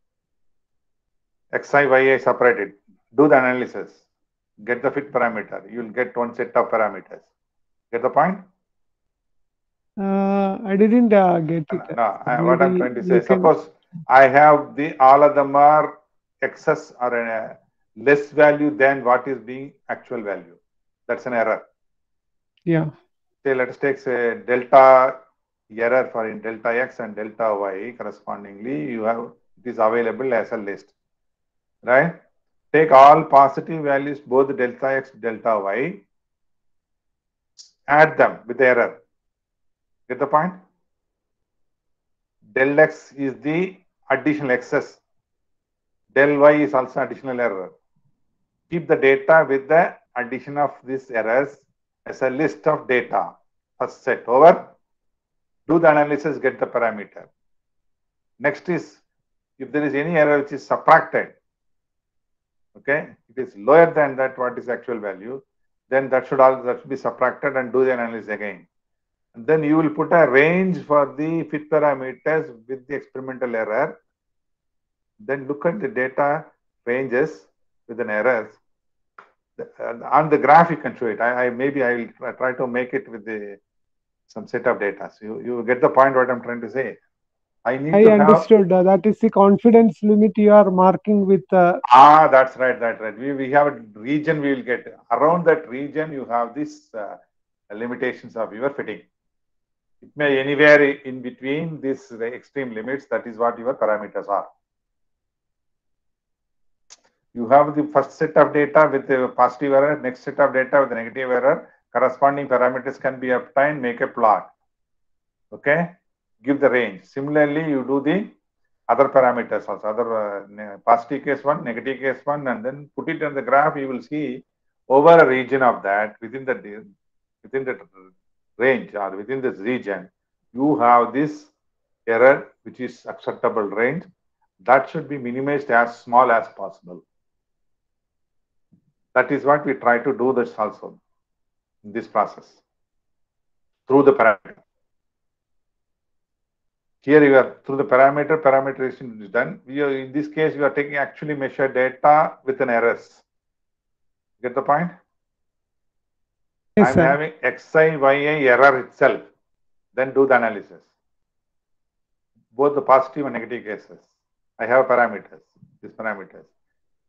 S1: Xi, yi separated. Do the analysis. Get the fit parameter. You will get one set of parameters. Get the point?
S2: I didn't get it.
S1: No, what I'm trying to say, suppose I have all of them are excess or a less value than what is being actual value. That's an error.
S2: Yeah.
S1: Say, let us take say delta error for in delta x and delta y correspondingly. You have it is available as a list, right? Take all positive values, both delta x, delta y, add them with the error. Get the point? Del x is the additional excess. Del y is also additional error. Keep the data with the addition of these errors as a list of data. First set over. Do the analysis, get the parameter. Next is, if there is any error which is subtracted, okay, it is lower than that what is actual value, then that should be subtracted and do the analysis again. And then you will put a range for the fit parameters with the experimental error. Then look at the data ranges with an errors. On the graph, you can show it. Maybe I will try to make it with some set of data. So you get the point what I'm trying to say. I
S2: understood. That is the confidence limit you are marking with.
S1: That's right. That's right. We have a region we will get. Around that region, you have this limitations of your fitting. It may anywhere in between these extreme limits. That is what your parameters are. You have the first set of data with the positive error, next set of data with the negative error. Corresponding parameters can be obtained, make a plot. Okay, give the range. Similarly, you do the other parameters also, other positive case one, negative case one, and then put it on the graph. You will see over a region of that, within the range or within this region, you have this error which is acceptable range. That should be minimized as small as possible. That is what we try to do this also in this process through the parameter. Here you are through the parameterization is done. In this case, you are taking actually measured data with an errors. Get the point?
S2: Yes,
S1: I'm
S2: sir.
S1: having xi, yi error itself. Then do the analysis. Both the positive and negative cases. I have parameters, these parameters.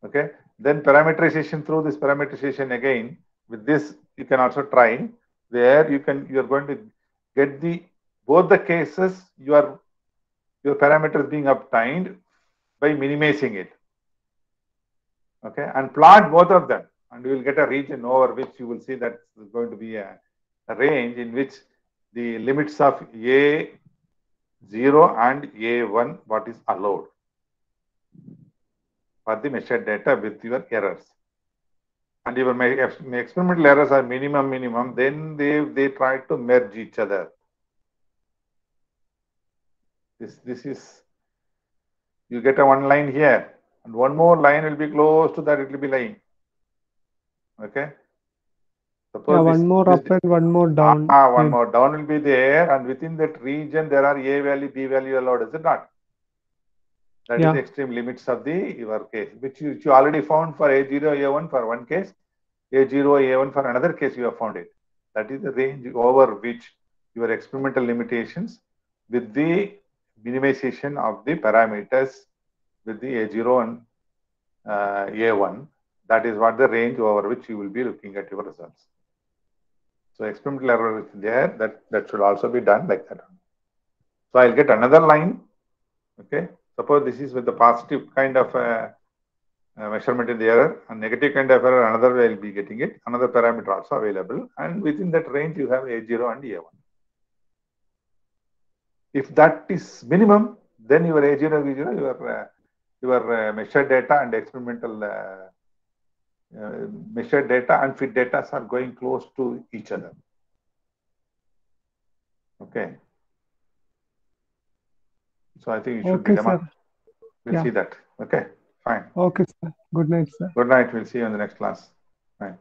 S1: Okay. Then parameterization through this parameterization again. With this, you can also try where you are going to get both the cases your parameters being obtained by minimizing it. Okay, and plot both of them, and you will get a region over which you will see that is going to be a range in which the limits of A0 and A1 what is allowed for the measured data with your errors. And your experimental errors are minimum, then they try to merge each other. This is, you get a one line here, and one more line will be close to that, it will be lying. Okay. Suppose
S2: one more up and one more down.
S1: One more down will be there, and within that region there are A value, B value allowed, is it not? That is the extreme limits of your case, which you already found for A0, A1 for one case, A0, A1 for another case you have found it. That is the range over which your experimental limitations with the minimization of the parameters with the A0 and A1. That is what the range over which you will be looking at your results. So experimental error is there, that should also be done like that. So I'll get another line. Okay. Suppose this is with the positive kind of measurement in the error, and negative kind of error, another way I'll be getting it. Another parameter also available, and within that range you have A0 and A1. If that is minimum, then your A0, V0, your measured data and experimental measured data and fit data are going close to each other. Okay. So I think it should be demo. We'll see that. Okay, fine.
S2: Okay, sir. Good night, sir.
S1: Good night. We'll see you in the next class. Fine.